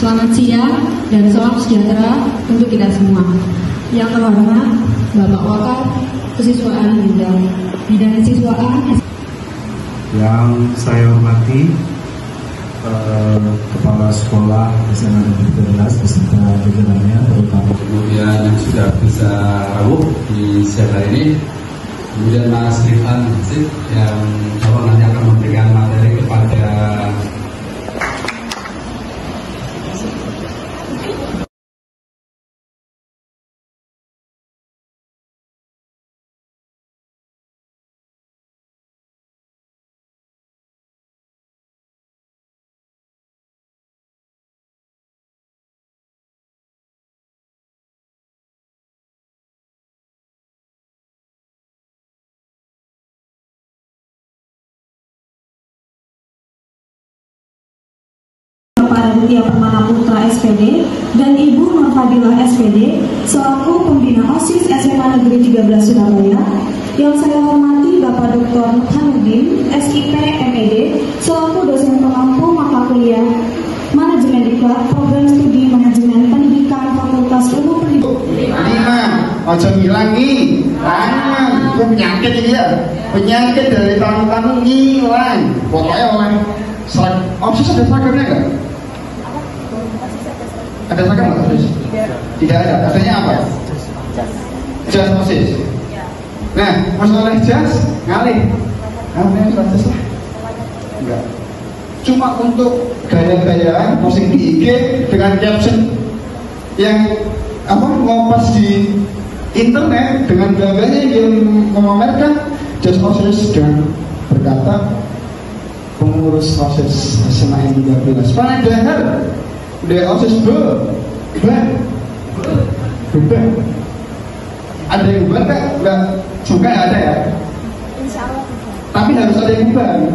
Selamat siang dan salam sejahtera untuk kita semua. Yang terhormat Bapak Wakil Kesiswaan Bidang Kesiswaan. Yang saya hormati Kepala Sekolah SMA Negeri 13 beserta jajarannya, terutama kemudian yang sudah bisa rawuh di siang hari ini, kemudian Mas Rifan yang nanti akan memberikan materi kepada Raditya Permana Putra SPD dan Ibu Nur Fadilah SPD selaku pembina OSIS SMA Negeri 13 Surabaya. Yang saya hormati Bapak Dr. Hanuddin SIP MED selaku dosen pengampu mata kuliah Manajemen Diklat Program Studi Manajemen Pendidikan Fakultas Ilmu Pendidikan. 5. Ojo ngilangi tangan, itu penyakit ini ya. Penyakit dari tangan ngilang. Pokoknya orang OSIS ada seragamnya enggak? Ada seragam nggak OSIS? Tidak ada. Adanya apa? Jas OSIS. Nah, masalah jas ngalih. Namanya jas lah. Enggak. Cuma untuk gaya-gayaan posting di IG dengan caption yang ngopas di internet dengan gaya-gaya yang memamerkan jas OSIS dan berkata pengurus OSIS SMA 13. Padahal udah OSIS beban. Ada yang beban nggak juga ada ya. Insya Allah. Tapi harus ada yang beban.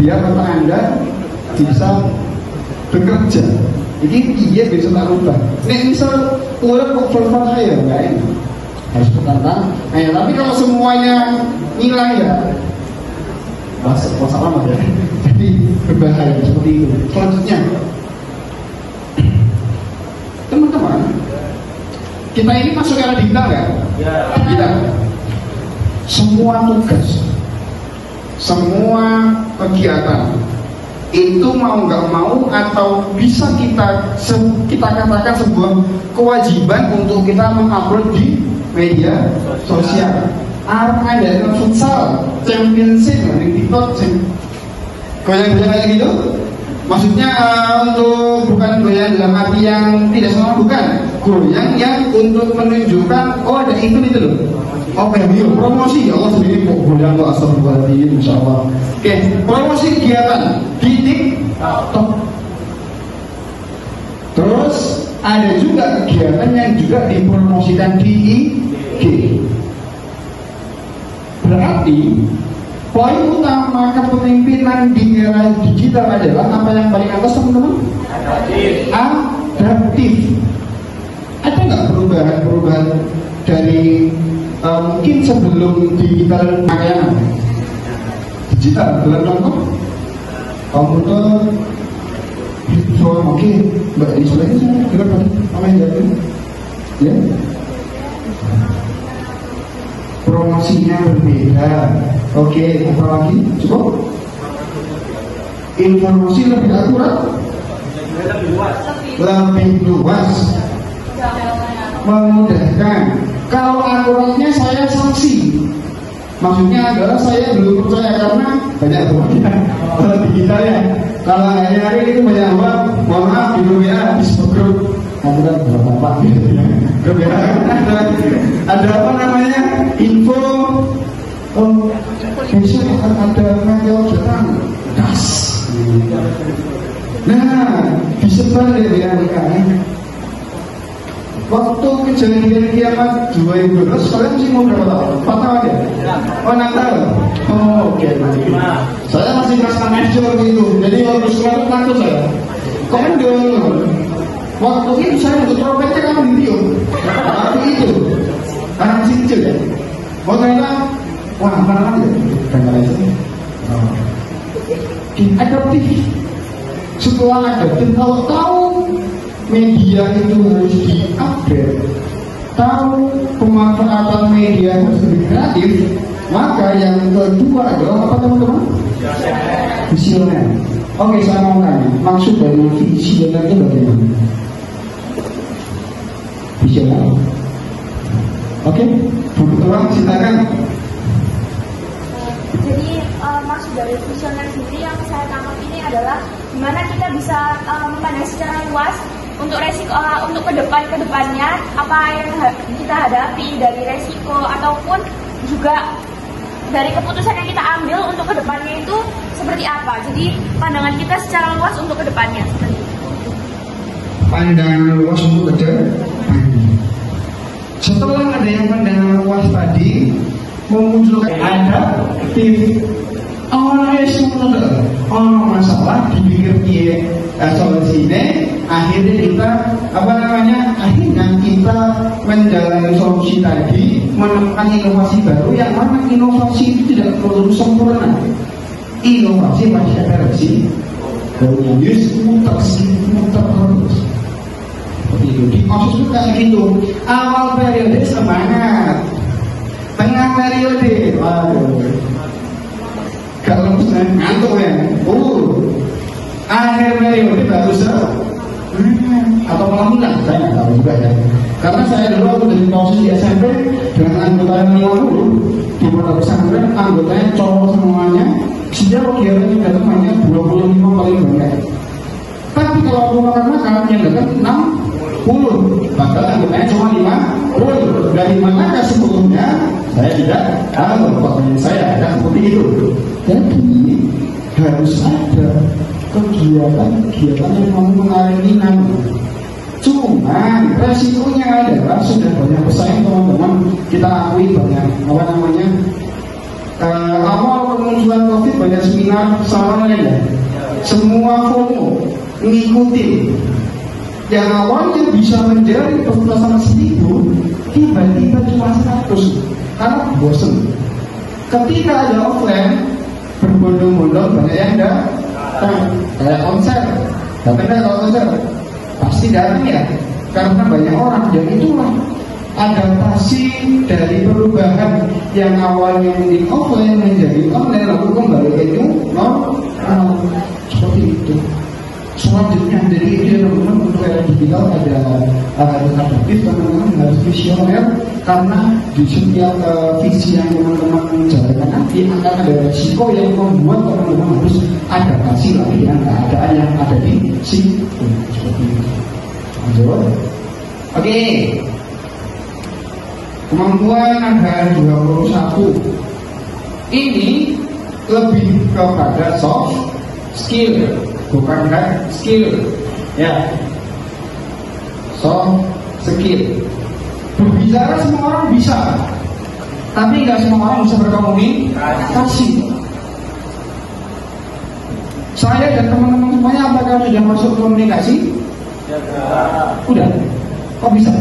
Biar mata Anda bisa bekerja. Jadi iya bisa tak rubah. Nih misal kurang kok verban saya nggak enak. Harus bertantang. Tapi kalau semuanya nilai ya. Masalah ya. Jadi berbahaya seperti itu. Selanjutnya, teman-teman, kita ini masuk era digital ya? Kita semua tugas, semua kegiatan itu mau nggak mau atau bisa kita katakan sebuah kewajiban untuk kita mengupload di media sosial. Ada yang futsal, championship, yang TikTok, goyang-goyang kayak gitu. Maksudnya untuk bukan goyang dalam arti yang tidak sama, bukan. Goyang yang untuk menunjukkan ada itu loh. Oke, promosi ya Allah sendiri kok goyang kok astagfirullahaladzim, insya Allah. Oke, promosi kegiatan di TikTok. Terus ada juga kegiatan yang juga dipromosikan di IG. Berarti poin utama kepemimpinan di era digital adalah apa yang paling atas, teman-teman? Adaptif. Ada nggak perubahan dari mungkin sebelum digital makanya digital dalam contoh komputer oke mbak di sebelahnya saya kira apa yang jadi ya promosinya berbeda. Oke, apa lagi? Cukup? Informasi lebih akurat, lebih luas, memudahkan. Kalau akuratnya saya sanksi, maksudnya adalah saya belum percaya karena banyak kalau digital ya. Kalau hari-hari itu banyak orang, mohon maaf di WA habis grup, akurat berapa gitu ya. Grup ya. Ada apa namanya? Info besok akan ada meteor datang gas. Nah, disebar ya waktu kejadian kiamat 2012 kalian masih mau berapa tahun? 4 tahun ya? Oh 6 tahun. Oh oke. Saya masih kelas 6 SD waktu itu. Jadi waktu sekolah itu takut saya. Komando. Waktu itu saya untuk trompetnya kan ditiup. Waktu itu anak masih kecil ya. Ternyata wah apa ya? Dengar aja. Adaptif. Setelah adaptif, kalau tahu media itu harus di-upgrade, tahu pemanfaatan media harus lebih kreatif, maka yang kedua adalah apa teman-teman? Visioner. Oke, saya mau tanya, maksud dari visioner itu bagaimana? Visioner. Oke, kebetulan silakan. Jadi maksud dari visioner sendiri yang saya tangkap ini adalah gimana kita bisa memandang secara luas untuk resiko, untuk kedepannya apa yang kita hadapi dari resiko ataupun juga dari keputusan yang kita ambil untuk kedepannya itu seperti apa. Jadi pandangan kita secara luas untuk kedepannya. Pandangan luas untuk kedepannya. Setelah ada yang pandangan luas tadi, memunculkan ada tim orang masalah dipikir solusinya, akhirnya kita akhirnya kita menjalani solusi tadi, menemukan inovasi baru yang mana inovasi itu tidak perlu sempurna. Inovasi pasti ada resikonya, muter terus. Seperti itu di proses itu kayak gitu. Awal periode semangat, tengah periode kalau misalnya ngantuk ya, akhir periode baru atau malah enggak, saya nggak tahu juga ya. Karena saya dulu waktu dari posisi SMP dengan anggota yang 50 di Pondok Pesantren, anggotanya cowok semuanya, sejak kegiatannya datang hanya 25 paling banyak. Tapi kalau aku makan yang datang 60, padahal anggotanya cuma 50. Dari manakah sebelumnya? Saya tidak tahu, pokoknya saya ada seperti itu. Jadi harus ada kegiatan yang mau mengarengi nama. Cuman resikonya adalah sudah banyak pesaing teman-teman, kita akui banyak awal kemunculan COVID banyak seminar sama ya. Semua FOMO ngikutin. Yang awalnya bisa menjadi perputasan 1000 tiba-tiba cuma 100 karena bosen. Ketika ada offline berbondong-bondong banyak yang kayak konser, kalau konser pasti datang ya karena banyak orang. Dan itulah adaptasi dari perubahan yang awalnya mungkin offline menjadi online lalu kembali ke new normal seperti itu. Selanjutnya dari itu teman-teman untuk era digital ada adaptif, teman-teman harus visioner karena di setiap visi yang teman-teman jalankan nanti akan ada risiko yang membuat teman-teman harus adaptasi lagi dengan keadaan yang ada di situ seperti itu. Lanjut. Oke. Kemampuan ada 21. Ini lebih kepada soft skill, bukan hard skill ya. Soft skill. Berbicara semua orang bisa, tapi nggak semua orang bisa berkomunikasi. Saya dan teman-teman semuanya apakah sudah masuk komunikasi? Udah. Kok bisa?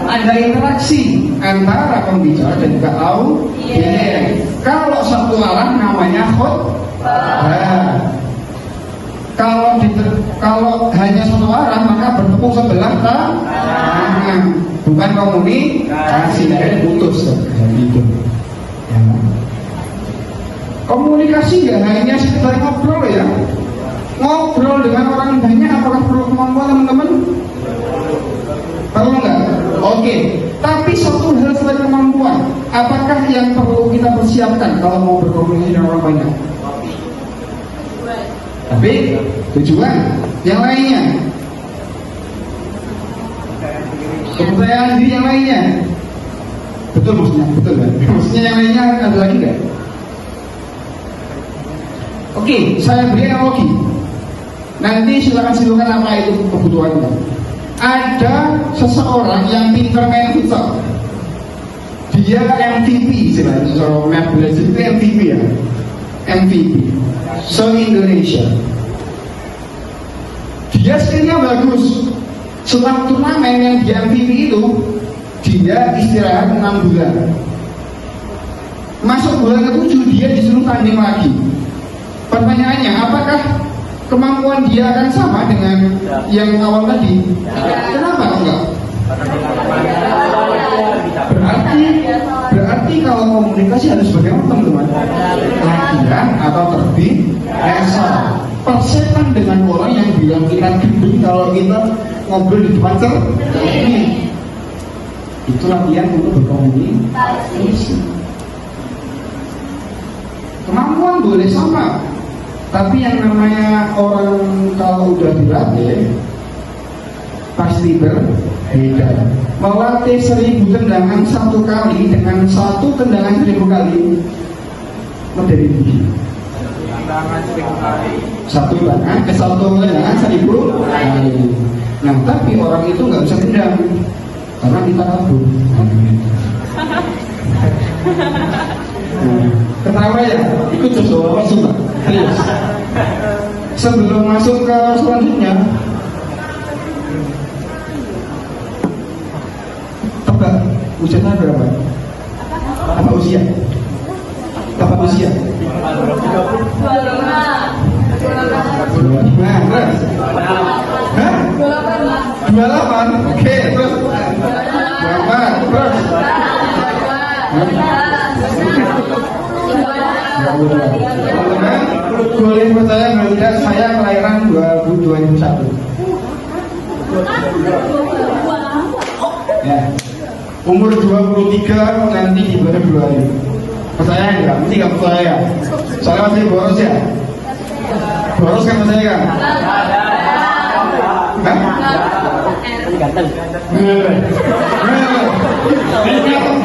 Ada interaksi antara pembicara dan juga audiens. Kalau satu arah namanya khotbah. Kalau hanya satu arah maka bertepuk sebelah tangan, bukan komunikasi. Jadi putus gitu. Ya. Komunikasi nggak hanya sekedar ngobrol ya. Ngobrol dengan orang banyak apakah perlu kemampuan teman-teman? Perlu nggak? Oke. Tapi satu hal selain kemampuan, apakah yang perlu kita persiapkan kalau mau berkomunikasi dengan orang banyak? Tapi tujuan yang lainnya, kepercayaan diri yang lainnya, betul maksudnya, betul kan? Maksudnya yang lainnya ada lagi nggak? Oke, saya beri analogi. Nanti silakan apa itu kebutuhannya. Ada seseorang yang pintar main futsal. Di Dia MVP istilahnya, so Maples itu MVP ya, MVP, so Indonesia. Dia skillnya bagus. Setelah turnamen yang di MVP itu, dia istirahat 6 bulan. Masuk bulan ke-7 dia disuruh tanding lagi. Pertanyaannya, apakah kemampuan dia akan sama dengan yang awal tadi? Kenapa enggak? Berarti kalau komunikasi harus bagaimana teman-teman? Latihan atau terbiasa. Persetan dengan orang yang bilang kita gendut kalau kita ngobrol di depan cermin. Itu latihan untuk berkomunikasi. Kemampuan boleh sama, tapi yang namanya orang kalau udah dilatih pasti berbeda. Melatih 1000 tendangan 1 kali dengan 1 tendangan 1000 kali menjadi tinggi. Satu tendangan 1000 kali. Nah, tapi orang itu nggak bisa tendang karena kita kabur. Ketawa ya, ikut coba masuk Pak. Serius. Sebelum masuk ke selanjutnya, tebak usianya berapa? Apa usia? Apa usia? 25. Nah, terus? Hah? 28. Oke, terus? 24. Terus? Teman-teman boleh percaya atau tidak, saya kelahiran 2001. Ya, umur 23 nanti di bulan Februari. Percaya enggak? Mesti nggak percaya. Soalnya masih boros ya. Boros kan percaya kan? Hah? Ganteng. Ini ngomong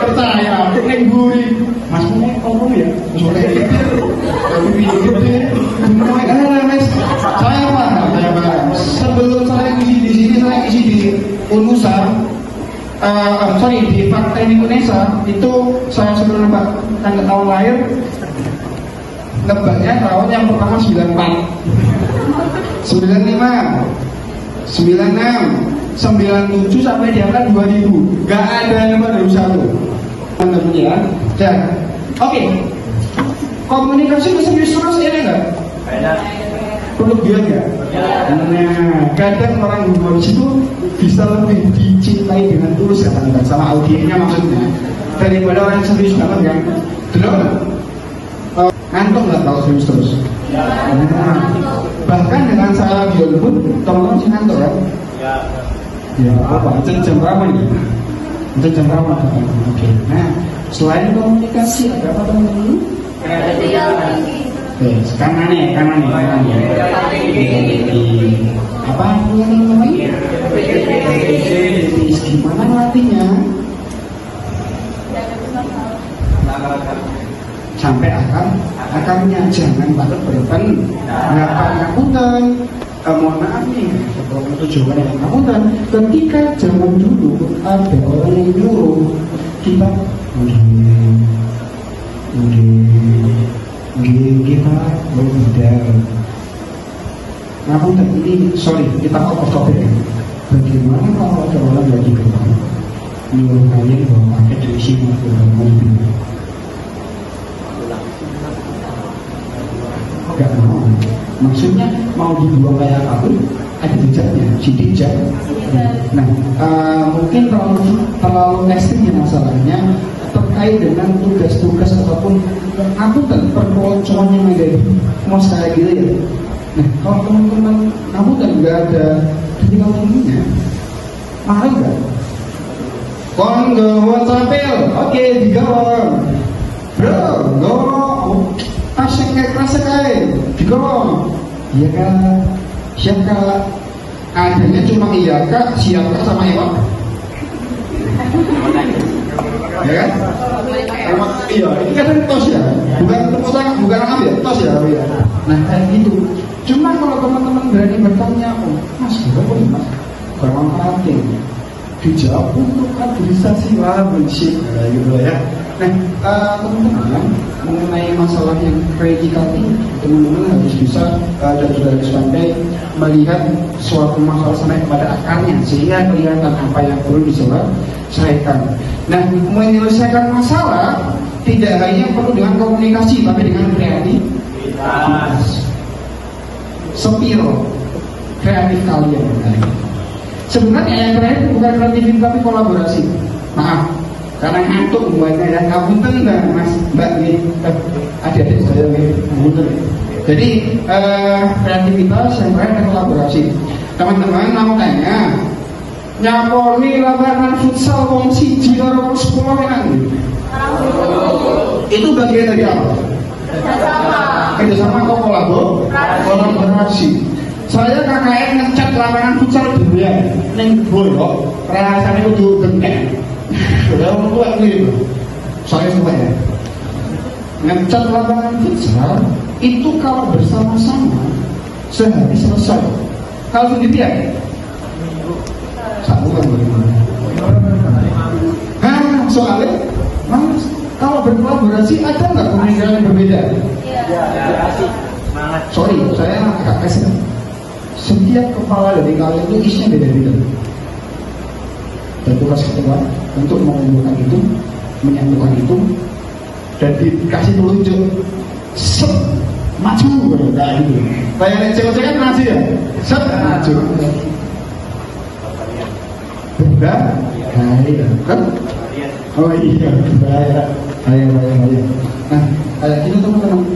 percaya, nengburi. Mas punya ngomong ya, soalnya gede, saya Pak. Sebelum saya isi di sini, saya isi di Unusa, di Fakta Indonesia itu saya suruh nebak tanggal tahun lahir. Nebaknya tahun yang pertama 94, 95, 96, 97 sampai di angka 2000. Gak ada yang nomor 2001. Teman-teman ya. Dan oke. Komunikasi serius terus ya enggak? Perlu biar ya. Nah, kadang orang humoris itu bisa lebih dicintai dengan tulus ya teman-teman, sama audiennya maksudnya, daripada orang yang serius banget kan. Betul? Ngantuk nggak kalau serius terus? Bahkan dengan saya video pun teman-teman sih ngantuk kan? Ya apa? Jam berapa nih? Jam berapa? Oke. Nah, selain komunikasi ada apa teman-teman? Oke, kanan ya. Apa teman-teman? Gimana latihnya? Sampai akarnya jangan pada berpen. Ngapunten. Mohon maaf nih, kalau tujuan yang ngapunten. Ketika zaman dulu ada orang yang nyuruh kita kita belajar. Ngapunten ini, sorry, kita off topic ya. Bagaimana kalau ada orang lagi keluar nyuruh kalian bawa paket dari sini ke mobil? Gak mau. Maksudnya mau dibuang kayak apapun ada jejaknya, jejak. Nah, mungkin terlalu ekstrim ya masalahnya terkait dengan tugas-tugas ataupun akuntan perpeloncoan yang ada di mos kayak gitu ya. Nah, kalau teman-teman akuntan nggak ada tinggal tingginya, mahal nggak? Kongo tapel, oke digawang, bro, go. Pasang kayak kerasa kayak digorong, iya kan? Siapa? Adanya cuma iya kak, siapa sama Ewa? Ya kan? Iya, ini kan tos ya, bukan ambil tos ya, ya. Nah kayak gitu. Cuma kalau teman-teman berani bertanya, oh mas, berapa nih mas? Berapa rating? dijawab untuk kaderisasi bullshit gitu ya. Nah, teman-teman mengenai masalah yang kritikal ini, teman-teman harus bisa dan juga harus pandai melihat suatu masalah sampai kepada akarnya sehingga kelihatan apa yang perlu diselesaikan. Nah, menyelesaikan masalah tidak hanya perlu dengan komunikasi tapi dengan kreativitas. Spiro kreatif kalian. Sebenarnya yang terakhir bukan kreativitas tapi kolaborasi. Maaf, karena ngantuk membuatnya ya, ngapunten Mas Mbak nih, adik-adik saya nih, ngapunten. Jadi kreativitas yang terakhir kolaborasi. Teman-teman mau tanya, nyaponi lapangan futsal wong siji karo 10 kan? Itu bagian dari apa? Kerjasama atau kolaborasi. Saya KKN ngecat lapangan futsal dulu ya, neng boyok, rasanya udah genteng. Udah orang tua ini, saya semua ya. Ngecat lapangan futsal itu kalau bersama-sama sehari selesai. Kalau sendirian, satu kan bagaimana? Soalnya, Mas, kalau berkolaborasi ada nggak pemikiran yang berbeda? Sorry, saya agak kasar. Setiap kepala dari kalian itu isinya beda-beda. Dan tugas ketua untuk mengumpulkan itu, menyatukan itu, dan dikasih telunjuk, maju, kayak gitu. Kayak cewek kan nasi ya, maju. Bahaya, kan? Oh iya, bahaya. Nah, kayak gitu teman-teman,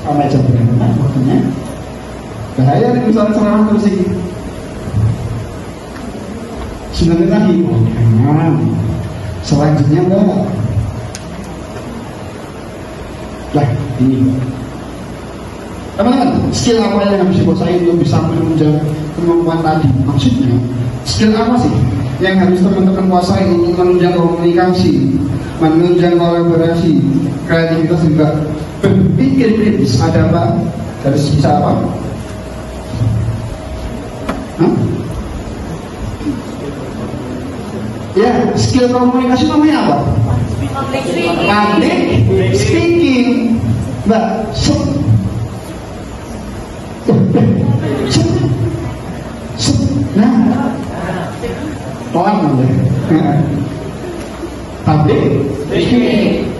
sama aja benar, waktunya. Bahaya nih misalnya serangan terus ini. Sebenarnya lagi, jangan. Selanjutnya enggak. Lah, ini. Teman-teman, skill apa yang harus dikuasai untuk bisa menunjang kemampuan tadi? Maksudnya, skill apa sih yang harus teman-teman kuasai untuk menunjang komunikasi, menunjang kolaborasi, kreativitas juga berpikir kritis? Ada apa? Harus bisa apa? Ya, skill komunikasi namanya apa? Public speaking. Mbak, nah, pelan aja. Public speaking.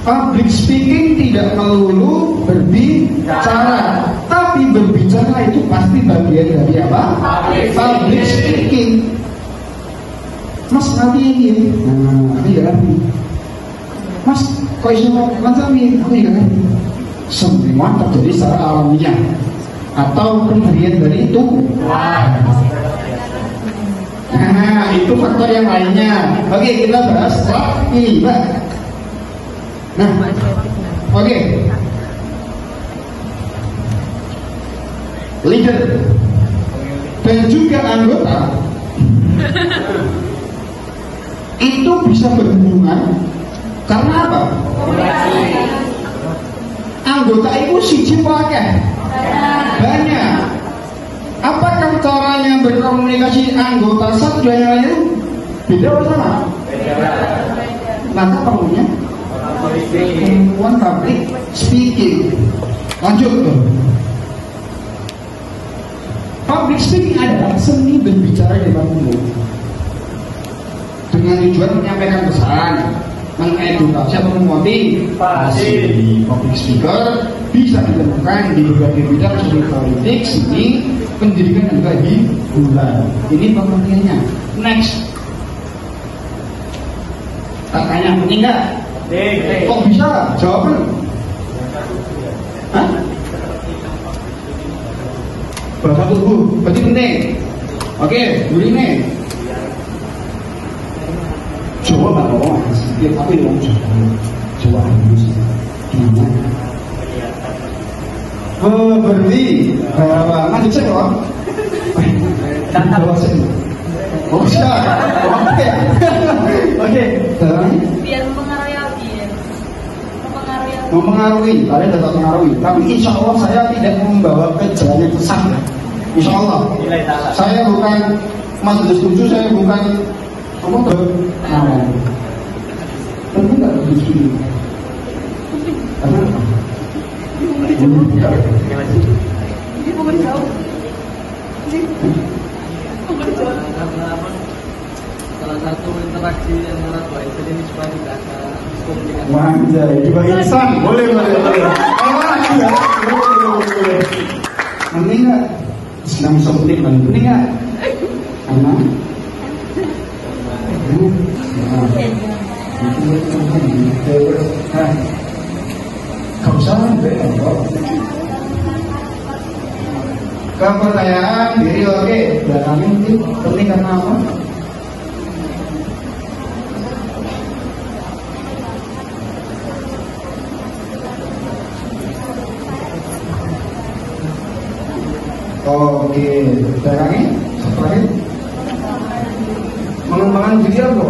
Public speaking tidak melulu berbicara, tapi berbicara itu pasti bagian dari apa? Public speaking. Mas nanti ini, nanti ya nanti. Mas, kok isu macam ini? Aku juga kan. Semua terjadi secara alamiah atau bagian dari itu. Nah, itu faktor yang lainnya. Oke, kita bahas ini, Mbak. Nah, oke. Leader dan juga anggota itu bisa berhubungan karena apa? Anggota itu siji pakai banyak. Apakah caranya berkomunikasi anggota satu dan yang lain beda atau sama? Maka perlunya kemampuan public speaking. Lanjut. Public speaking adalah seni berbicara di depan umum dengan tujuan menyampaikan pesan, mengedukasi atau memotivasi. Public speaker bisa ditemukan di berbagai bidang seperti politik, seni, pendidikan dan juga hiburan. Ini pengertiannya. Next. Tak tanya penting nggak? Kok bisa? Jawaban? Hah? Bahasa tubuh, berarti penting. Oke, ini. Jawa nggak apa-apa, tapi ngomong Jawa halus. Gimana? Berarti lanjut saya kok. Jawa saya. Oh siap. Oke. Biar mempengaruhi audiens. Mempengaruhi, kalian dapat mempengaruhi. Tapi insya Allah saya tidak membawa ke jalan yang sesat ya. Insya Allah. Saya bukan Mas sudah setuju saya bukan apa tuh? Nah, tentu nggak setuju. Karena salah satu interaksi antara dua insan ini supaya tidak ada komunikasi. Wanjai, dua insan, boleh. Kalau lagi ya, boleh. Nanti nggak, senang semenit nanti nggak, karena kau salah kepercayaan diri oke, belakangnya itu penting karena apa? Oke, belakangnya setelahnya mengembangkan diri apa?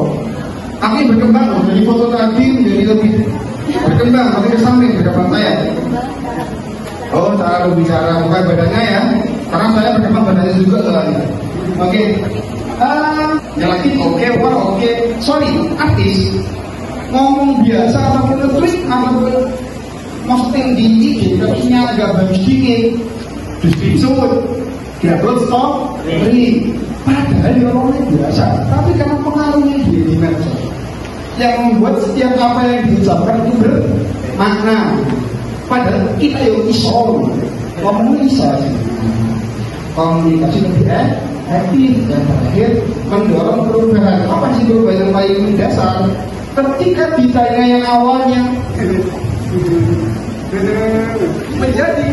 Aku berkembang dari foto tadi menjadi lebih berkembang, tapi ke samping ke depan saya. Oh, cara berbicara bukan badannya ya, karena saya berkembang badannya juga soalnya. Oke, nyalakin oke. Sorry, artis ngomong biasa ataupun tweet ataupun posting di IG, tapi agak bagus dikit, disebut double stop, padahal dia ngomongnya biasa, tapi karena pengaruhnya di medsos yang membuat setiap apa yang diucapkan itu bermakna. Padahal kita yang iso ngomongnya bisa komunikasi lebih aktif dan terakhir mendorong perubahan. Apa sih perubahan yang paling mendasar? Ketika ditanya yang awalnya menjadi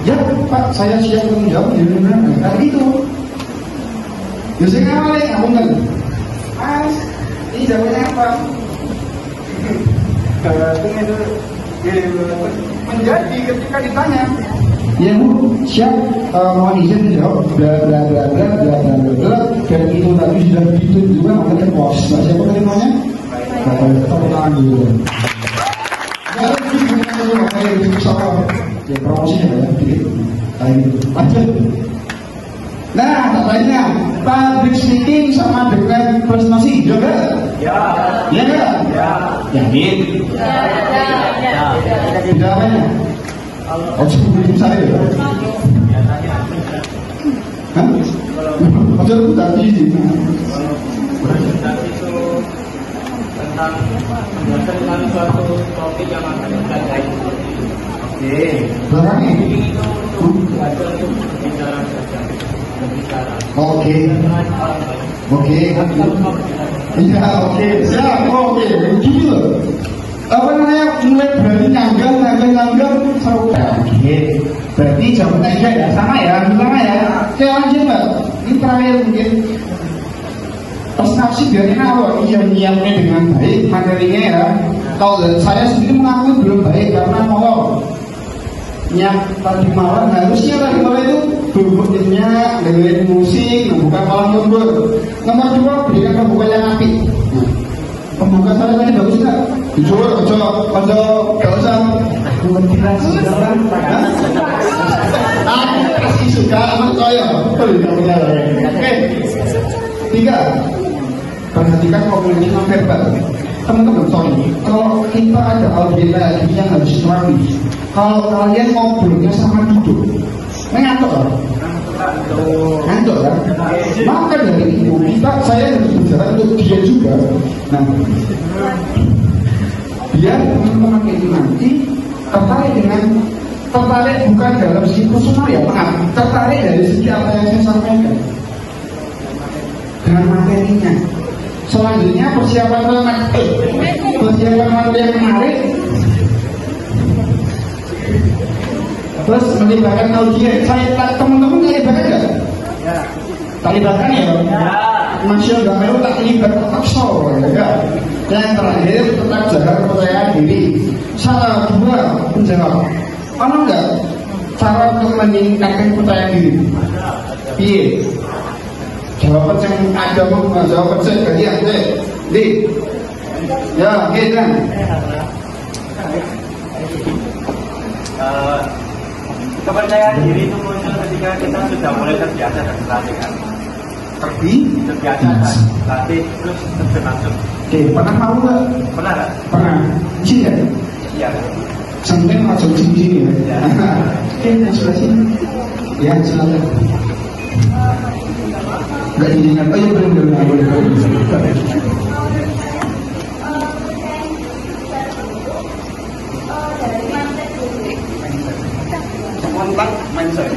ya Pak, saya siap menjawab tadi itu biasanya awalnya aku kan Mas, ini jawabannya apa? Menjadi ketika ditanya ya Bu, siap mohon izin jawab bla bla bla bla bla bla bla dan itu tadi sudah dihitung juga makanya pos. Nah, siapa tadi namanya? Tepuk tangan dulu. Ya promosinya ya dikit lanjut. Nah, katanya public speaking sama dengan presentasi juga? Ya. Iya enggak? Ya. Yakin? Ya. Tidak apanya? Oh, sebelum saya ya? Hah? Ada tadi presentasi itu tentang suatu topik yang akan kita kaji. Oke. Barangnya itu ada untuk berbicara saja. Oke. Iya, oke. Siap. Oke. Gini loh. Apa namanya? Mulai berarti nyanggal. Oke. Berarti jawabannya ya sama ya. Oke, lanjut Mbak. Ini terakhir mungkin. Presentasi biarnya apa? Iya, nyiapnya dengan baik materinya ya. Kalau saya sendiri mengakui belum baik karena mau nyiap tadi malam harusnya tadi malam itu bubuknya dengerin musik, membuka malam lembur. Nomor 2 berikan pembuka yang apik. Pembuka saya tadi bagus nggak? Jujur, gak usah motivasi orang. Kasih suka amat saya. Oke. 3. Perhatikan komunikasi non-verbal. Teman-teman, sorry, kalau kita ada audiens lagi yang harus terapi, kalau kalian ngobrolnya sama duduk, ngantuk kan? Ngantuk kan? Maka dari itu saya harus bicara untuk dia juga. Nah, biar teman-teman ini nanti tertarik bukan dalam segi personal ya, tertarik dari segi apa yang saya sampaikan dengan materinya. Selanjutnya persiapan materi yang menarik, terus melibatkan audiens. Saya teman-teman melibatkan nggak? Ya. Terlibatkan ya? Ya. Masih nggak perlu tak terlibat tetap show ya. Yang terakhir tetap jaga kepercayaan diri. Salah 2 menjawab. Apa enggak? Cara untuk meningkatkan kepercayaan diri. Iya. Jawaban yang ada jawaban saya bagian di ya gitu kan. Kepercayaan diri itu muncul ketika kita sudah mulai terbiasa dan terlatih kan. terbiasa kan, latih terus langsung. Oke, pernah mau nggak? Pernah nggak? Pernah. Di sini ya? Iya. Sampai masuk di sini ya? Oke, yang sebelah sini. Ya, silakan. Nggak diingat, oh ya boleh. Kontak mindset.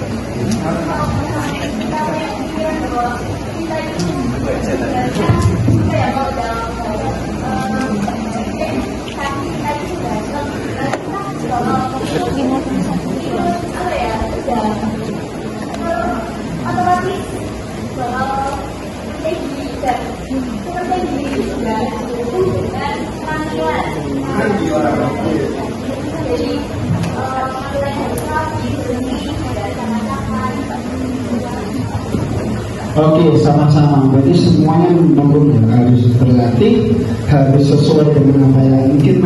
Oke, sama-sama. Berarti semuanya mendukung, harus berlatih, harus sesuai dengan apa yang mungkin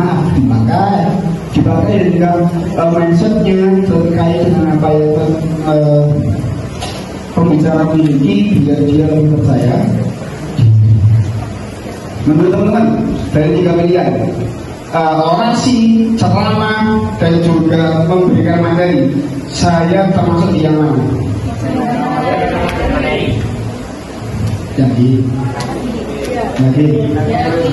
dipakai dengan mindsetnya terkait dengan apa yang pembicara miliki, biar dia lebih percaya. Menurut teman-teman, dari 3 pilihan, orasi, ceramah, dan juga memberikan materi, saya termasuk di yang mana? Jadi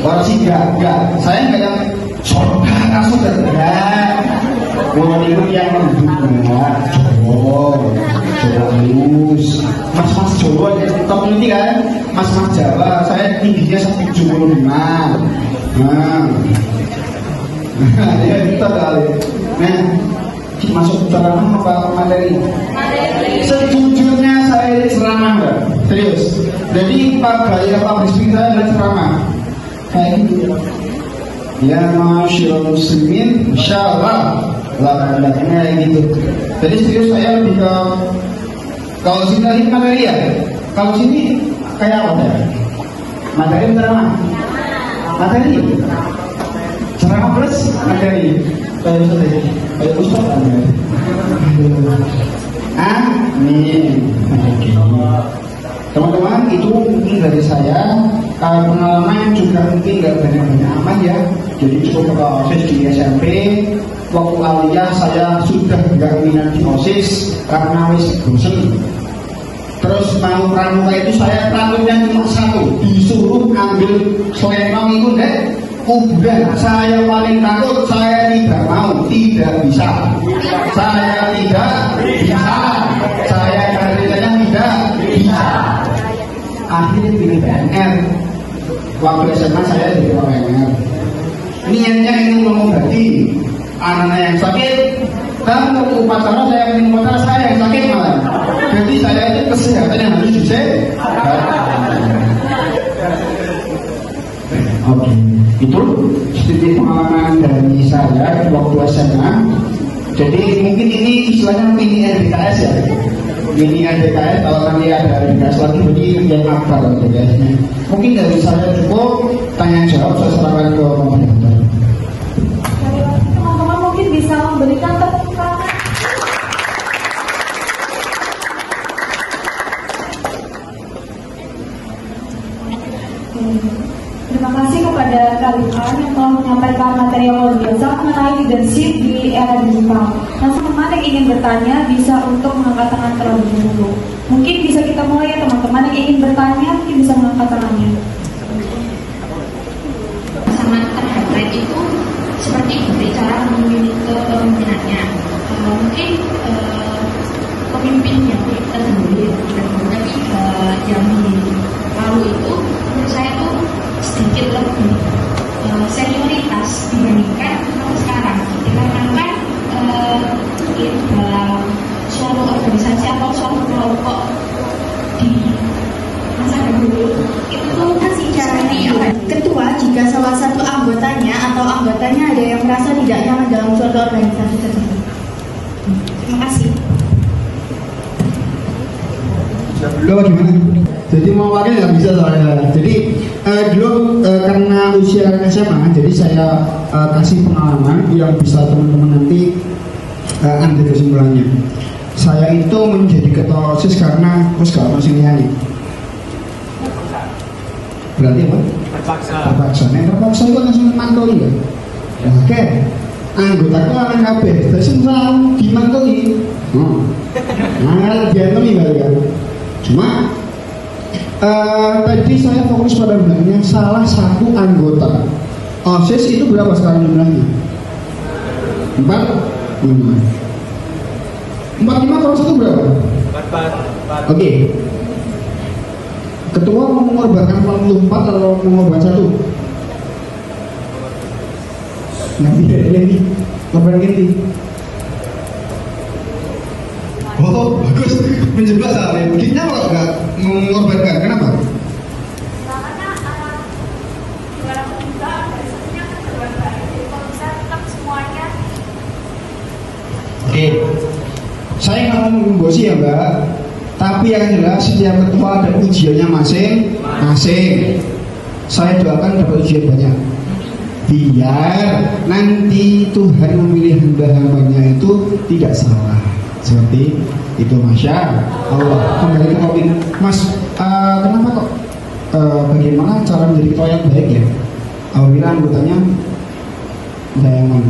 orasi enggak, saya enggak yang saudara mau yang enggak, Jawa halus, mas Jawa top ini kan, mas Jawa, saya tingginya 175. Ya kita kali. Nah, masuk ceramah apa materi? Sejujurnya saya ceramah enggak? Serius. Jadi gaya public speaking saya adalah ceramah. Kayak gitu. Ya masyaallah muslimin, insyaallah lah kayak gitu. Jadi serius saya lebih ke, kalau sini tadi materi ya. Kalau sini kayak apa ya? Materi ceramah. Materi. Ceramah plus materi. Kayak ustaz aja. Amin. Teman-teman, itu mungkin dari saya. Pengalaman juga mungkin nggak banyak-banyak amat ya. Jadi cukup ke OSIS di SMP. Waktu aliyah saya sudah nggak minat di OSIS karena wis bosen. Terus mau pramuka itu saya takutnya cuma satu, disuruh ambil selendang itu deh. Udah, saya paling takut, saya tidak mau, tidak bisa. Saya tidak bisa. Saya ceritanya tidak bisa. Akhirnya pilih PNR. Waktu SMA saya jadi PNR. Niatnya ingin mengobati anak-anak yang sakit, dan untuk upacara saya ingin upacara saya yang sakit malah. Jadi saya itu kesehatan yang harus dijaga. Oke, itu sedikit pengalaman dari saya waktu SMA. Jadi mungkin ini istilahnya mini RDKS ya. Mini RDKS, kalau nanti ada RDKS lagi berarti yang akbar RDKS-nya. Mungkin dari saya cukup, tanya jawab saya serahkan ke moderator. Teman-teman mungkin bisa memberikan tepuk tangan. Terima kasih kepada kalian yang telah menyampaikan materi yang luar biasa mengenai leadership di era digital. Nah, teman-teman yang ingin bertanya bisa untuk mengangkat tangan terlebih dahulu. Mungkin bisa kita mulai ya teman-teman yang ingin bertanya, mungkin bisa mengangkat tangannya. Sangat terhadap itu seperti berbicara memimpin kepemimpinannya. Mungkin pemimpin yang terdahulu tapi yang lalu itu menurut saya tuh sedikit lebih senioritas dibandingkan sekarang, dikarenakan dalam suatu organisasi atau suatu kelompok di masa dahulu itu masih caranya ketua jika salah satu anggotanya atau anggotanya ada yang merasa tidak nyaman dalam suatu organisasi tersebut. Terima kasih. Dulu gimana? Jadi mau wakil nggak bisa soalnya. Jadi dulu karena usia SMA, jadi saya kasih pengalaman yang bisa teman-teman nanti ambil kesimpulannya. Saya itu menjadi ketua OSIS karena terus gak masih nyanyi. Berarti apa? Terpaksa. Nek terpaksa itu langsung mantoi ya. Oke. Anggota keluarga kabeh, terus selalu dimantoi. Nah, diantemi kan. Cuma tadi saya fokus pada benarnya salah satu anggota OSIS itu berapa sekarang jumlahnya? 4, 5 kalau 1 berapa? 4. Oke. Ketua mau mengorbankan 44 atau mengorbankan 1? Nanti ini korban ganti. Oh bagus, menjebak soalnya. Begini kalau nggak mengorbankan, kenapa? Karena juara juga dari satunya kan kedua kali, jadi kalau bisa tetap semuanya. Oke, saya nggak mau menggembosi ya Mbak. Tapi yang jelas setiap ketua ada ujiannya masing-masing. Saya doakan dapat ujian banyak. Biar nanti Tuhan memilih hamba-hambanya itu tidak salah. Seperti itu, Masya Allah. Kembali ke topik, Mas. Kenapa kok? Bagaimana cara menjadi ketua yang baik ya? Apabila anggotanya nyaman.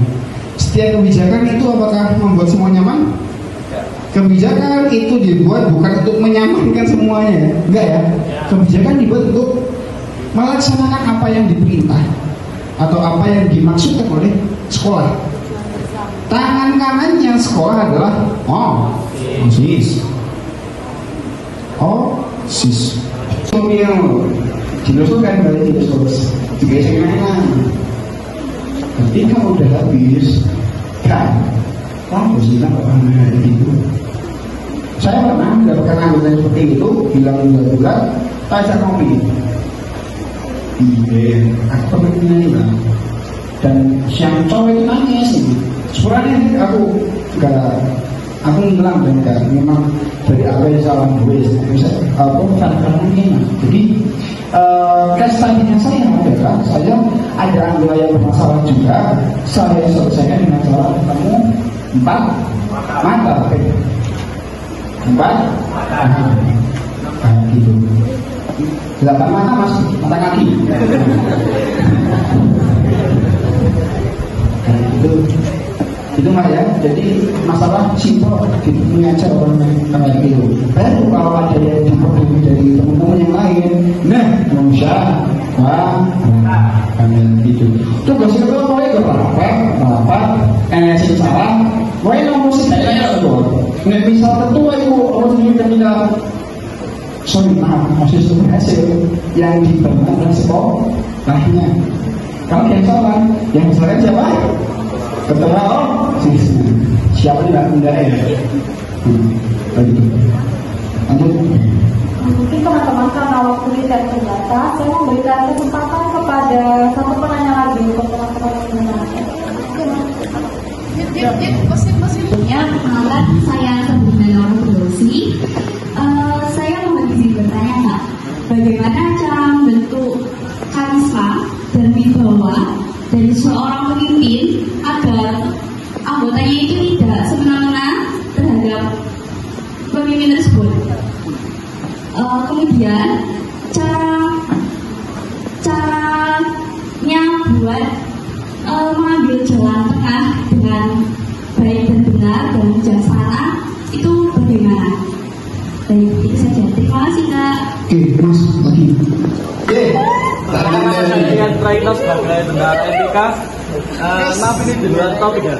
Setiap kebijakan itu apakah membuat semua nyaman? Kebijakan itu dibuat bukan untuk menyamankan semuanya, enggak ya? Kebijakan dibuat untuk melaksanakan apa yang diperintah atau apa yang dimaksudkan oleh sekolah. Tangan kanannya sekolah adalah OSIS. Dilusukan dari dilusus. Digeser-geser. Ketika udah habis, kan? Bagus kita pernah ada itu. Saya pernah mendapatkan anggota seperti itu, bilang bulan, tajak kopi. Iya, aku pernah nyanyi lah. Dan siang cowok itu nangis. Sebenarnya aku ngilang dan enggak, memang dari apa yang salah gue bisa karena ini. Jadi kesannya saya adalah saya ada anggota yang bermasalah juga, saya selesaikan dengan cara ketemu 4 mata, 4 gitu. 8 mata mas, mata kaki. Itu mah ya, jadi masalah simpel gitu, mengajar orang kayak gitu. Baru kalau ada yang diperlukan dari teman-teman yang lain, nah manusia, kayak gitu. Itu gosip itu mulai ke berapa, sih salah, mulai nomor saya tuh. Nggak bisa ketua itu orang yang tidak, sorry maaf, masih berhasil yang dibangun dan sekolahnya. Kalau yang salah siapa? Ketua siapa tidak ya? Begitu. Lanjut. Mungkin teman-teman karena waktu kita terbatas, saya memberikan kesempatan kepada satu penanya lagi untuk teman-teman yang menanya. Ya, perkenalan, saya Sabrina Rosi. Saya mohon izin bertanya Kak, bagaimana cara membentuk karisma dan wibawa dari seorang pemimpin agar anggotanya itu tidak semena-mena terhadap pemimpin tersebut. Kemudian caranya buat mengambil jalan tengah dengan baik dan benar dan bijaksana itu bagaimana? Baik, itu saja. Terima kasih Kak. Oke, Mas lagi. Dengan Praino sebagai bendahara MPK, maaf ini di luar topik ya.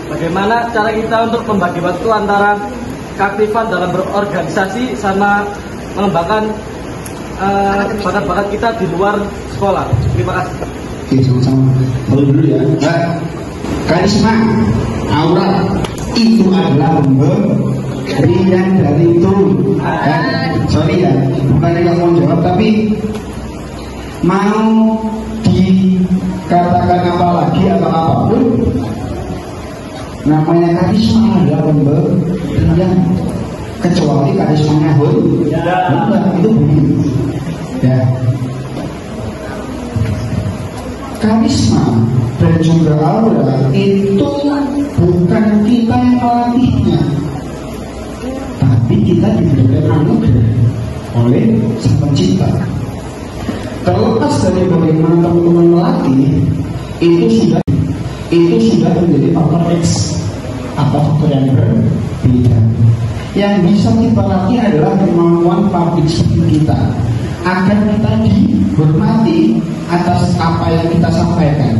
Bagaimana cara kita untuk membagi waktu antara keaktifan dalam berorganisasi sama mengembangkan bakat-bakat kita di luar sekolah. Terima kasih. Oke, sama-sama. Lalu dulu ya. Karisma, aura itu adalah pemberian dari turun. Sorry ya, bukan yang mau jawab, tapi mau dikatakan apa lagi atau apapun, namanya karisma adalah pemberian, kecuali karismanya itu begitu ya. Karisma dan juga aura itu bukan kita yang melatihnya, tapi kita diberikan anugerah oleh Sang Pencipta. Terlepas dari bagaimana teman-teman melatih, itu sudah menjadi faktor X atau faktor yang berbeda. Yang bisa kita latih adalah kemampuan public speaking kita, agar kita dihormati atas apa yang kita sampaikan,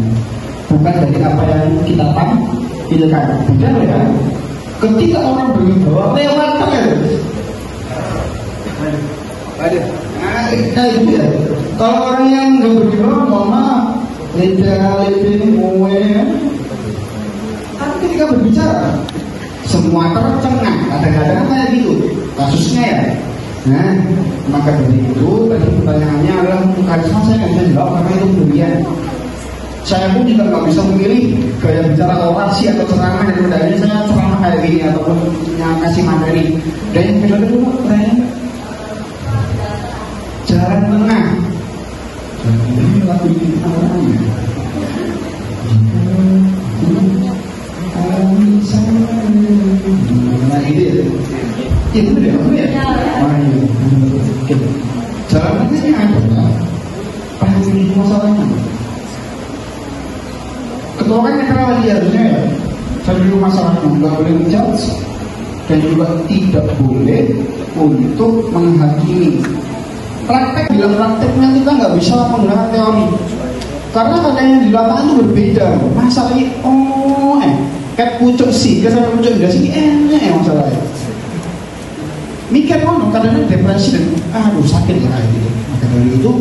bukan dari apa yang kita tampilkan. Benar ya? Ketika orang berwibawa lewat terus. Nah itu ya. Kalau orang yang nggak berwibawa, mohon maaf, leda-leda ngowe. Tapi ketika berbicara, semua tercengang. Kadang-kadang kayak gitu kasusnya ya. Nah, maka dari itu tadi pertanyaannya adalah bukan saya nggak bisa jawab karena itu berlebihan. Saya pun juga nggak bisa memilih gaya bicara orasi atau ceramah dan sebagainya. Saya ceramah kayak gini ataupun yang kasih materi. Dan yang kedua itu jalan tengah. Ini lagu ini orangnya. Nah ini ya. Itu dia, jalan tengahnya adalah pahami masalahnya. Ketua kan netral lagi harusnya ya. Saya dulu masalahnya nggak boleh menjudge dan juga tidak boleh untuk menghakimi. Praktek bila prakteknya kita nggak bisa menggunakan teori, karena ada yang di lapangan itu berbeda. Masalahnya kayak pucuk sih, kesana pucuk enggak sih enak ya masalahnya. Mikir kadang-kadang depresi dan aduh sakit lah gitu. Maka dari itu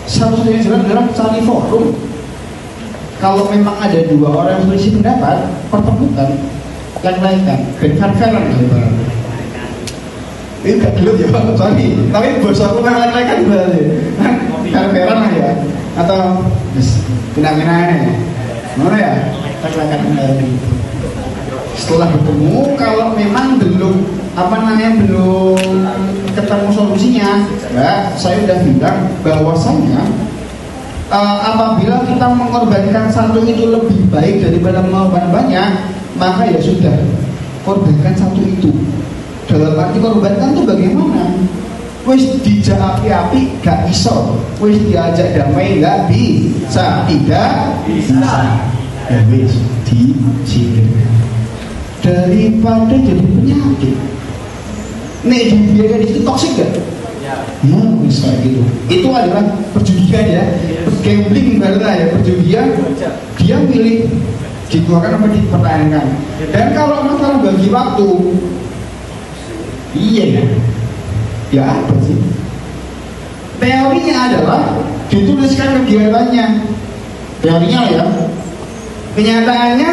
satu-satunya jalan adalah cari forum. Kalau memang ada dua orang yang berisi pendapat, pertemukan, yang lainkan, fair-fairan gitu. Ini gak gelut ya Pak, sorry. Tapi bos aku kan lain-lainkan berarti. Fair-fairan lah ya. Atau pindah-pindahan ya. Mana ya? Lain-lainkan kembali. Setelah bertemu, kalau memang belum ketemu solusinya, ya, saya udah bilang bahwasanya apabila kita mengorbankan satu itu lebih baik daripada mengorbankan banyak, maka ya sudah, korbankan satu itu. Dalam arti korbankan itu bagaimana? Wis dijak api-api gak iso, wis diajak damai gak bisa, tidak bisa. Ya wis di daripada jadi penyakit. Nek dibiarkan itu toksik gak? Ya, bisa gitu. Itu adalah perjudian ya, gambling ibaratnya ya, perjudian. Dia milih dikeluarkan apa dipertahankan. Dan kalau masalah bagi waktu, iya ya apa sih? Teorinya adalah dituliskan kegiatannya. Teorinya ya. Kenyataannya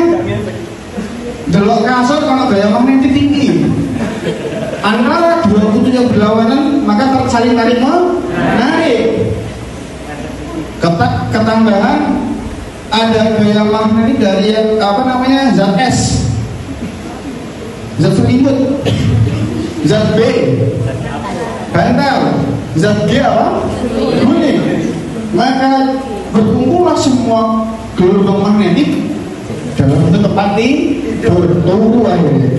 delok kasur kalau gaya magnetik tinggi. Antara dua kutub yang berlawanan maka saling tarik menarik. Ketambahan ada gaya magnetik dari zat S, zat selimut, zat B bantal, zat G kuning. Maka berkumpullah semua gelombang magnetik dalam bentuk tempat bertemu akhirnya.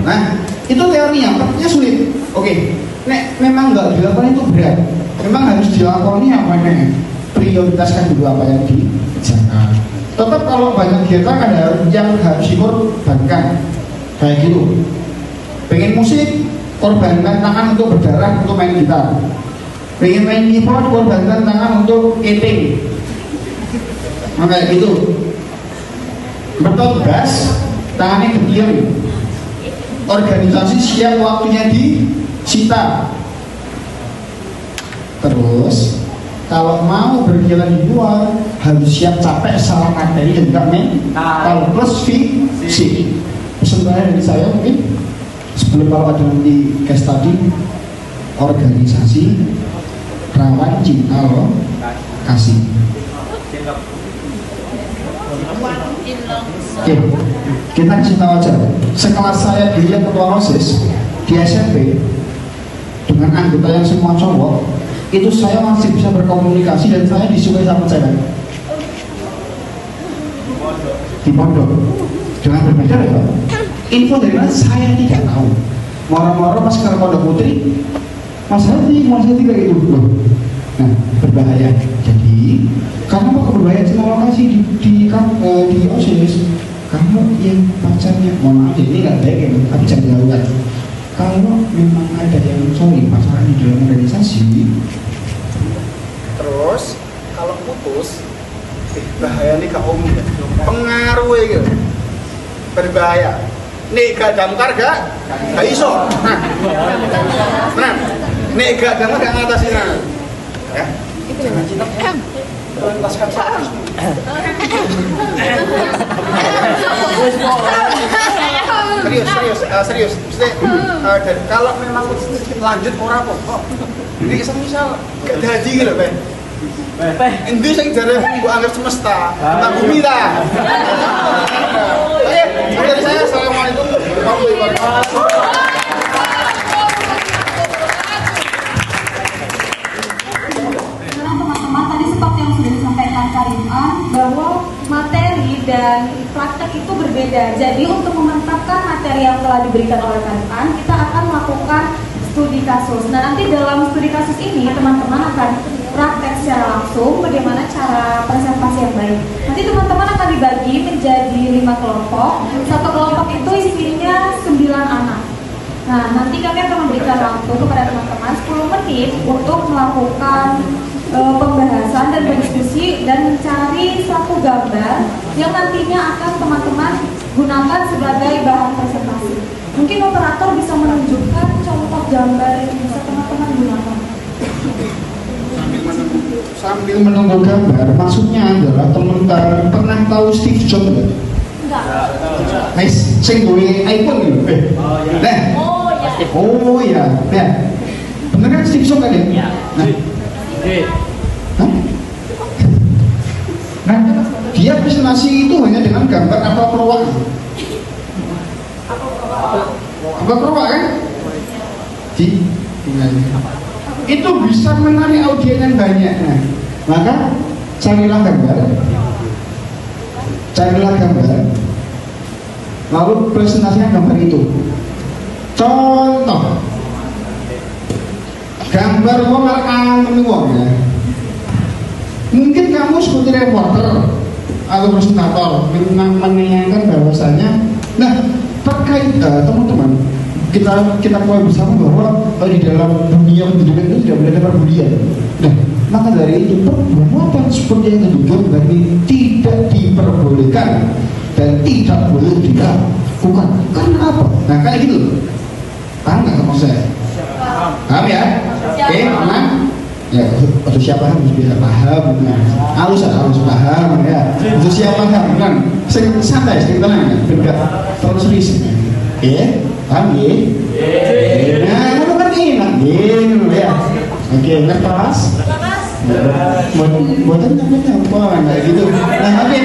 Nah, itu teorinya, praktiknya sulit. Oke, nek memang nggak dilakukan itu berat. Memang harus dilakoni apa nih? Prioritaskan dulu apa yang dikerjakan. Tetap kalau banyak kegiatan ada yang harus dikorbankan, kayak gitu. Pengen musik, korbankan tangan untuk berdarah untuk main gitar. Pengen main keyboard, korbankan tangan untuk eating. Kayak gitu. Betul gas, tangannya kediam. Organisasi siap waktunya disita. Terus kalau mau berjalan di luar harus siap capek secara materi dan juga mental plus fisik. Pesan dari saya mungkin sebelum kalau ada nanti case tadi, organisasi rawan cinta loh kasih. Oke, kita kasih tahu aja. Sekelas saya dia ketua OSIS di SMP dengan anggota yang semua cowok, itu saya masih bisa berkomunikasi dan saya disukai sama cewek di pondok. Dengan berbeda ya, info dari mana saya tidak tahu. Moro-moro pas ke pondok putri, Mas Hati kayak gitu loh. Nah, berbahaya. Jadi, kamu mau berbahaya cuma lokasi di OSIS, kamu yang pacarnya, mohon maaf ini nggak baik ya, tapi jangan jauhkan. Kalau memang ada yang pacaran di dalam organisasi, terus kalau putus, bahaya nih kaum pengaruh gitu, berbahaya. Nih gak damkar gak iso. Nah, nih gak damkar gak ngatasin. Ya, jangan cinta. Lepaskan saya. Serius. Dan kalau memang lanjut orang kok. Jadi misal gak jadi gitu, Pak. Ini yang dari Bu anggap semesta, tentang bumi lah. Oke, dari saya, assalamualaikum warahmatullahi wabarakatuh. Teman-teman, tadi seperti yang sudah disampaikan Karimah, bahwa materi dan praktek itu berbeda. Jadi untuk memantapkan materi yang telah diberikan oleh Karimah, kita akan melakukan studi kasus. Nah, nanti dalam studi kasus ini teman-teman akan praktek secara langsung bagaimana cara presentasi yang baik. Nanti teman-teman akan dibagi menjadi 5 kelompok. Satu kelompok itu isinya 9 anak. Nah, nanti kami akan memberikan waktu kepada teman-teman 10 menit untuk melakukan pembahasan dan berdiskusi dan mencari satu gambar yang nantinya akan teman-teman gunakan sebagai bahan presentasi. Mungkin operator bisa menunjukkan contoh gambar yang bisa teman-teman gunakan. Sambil menunggu gambar, maksudnya adalah teman-teman pernah tahu Steve Jobs nggak? Enggak. Nice, sing gue iPhone gitu. Oh ya. Nah, bener kan Steve Jobs kan ya? Nah, dia presentasi itu hanya dengan gambar atau perwak. Apa perwak kan? Itu bisa menarik audiens yang banyak. Nah, maka carilah gambar, lalu presentasikan gambar itu. Contoh, gambar wong ya. Mungkin kamu seperti reporter atau presentator menanyakan bahwasanya, nah terkait teman-teman, kita ketahui bersama bahwa di dalam dunia pendidikan itu tidak boleh ada perbudian. Nah, maka dari itu perbuatan seperti yang digambar ini tidak diperbolehkan dan tidak boleh dilakukan. Karena apa? Nah, kayak gitu. Paham nggak maksud saya? Paham ya? Oke, aman? Ya, untuk siapa harus bisa paham, harus paham ya. Untuk siapa paham, kan? Santai, sedikit tenang, tidak terlalu serius. Oke, paham ya? Nah, itu kan enak, gitu ya. Oke, ngerti buatan nyampe kayak gitu. Nah, oke.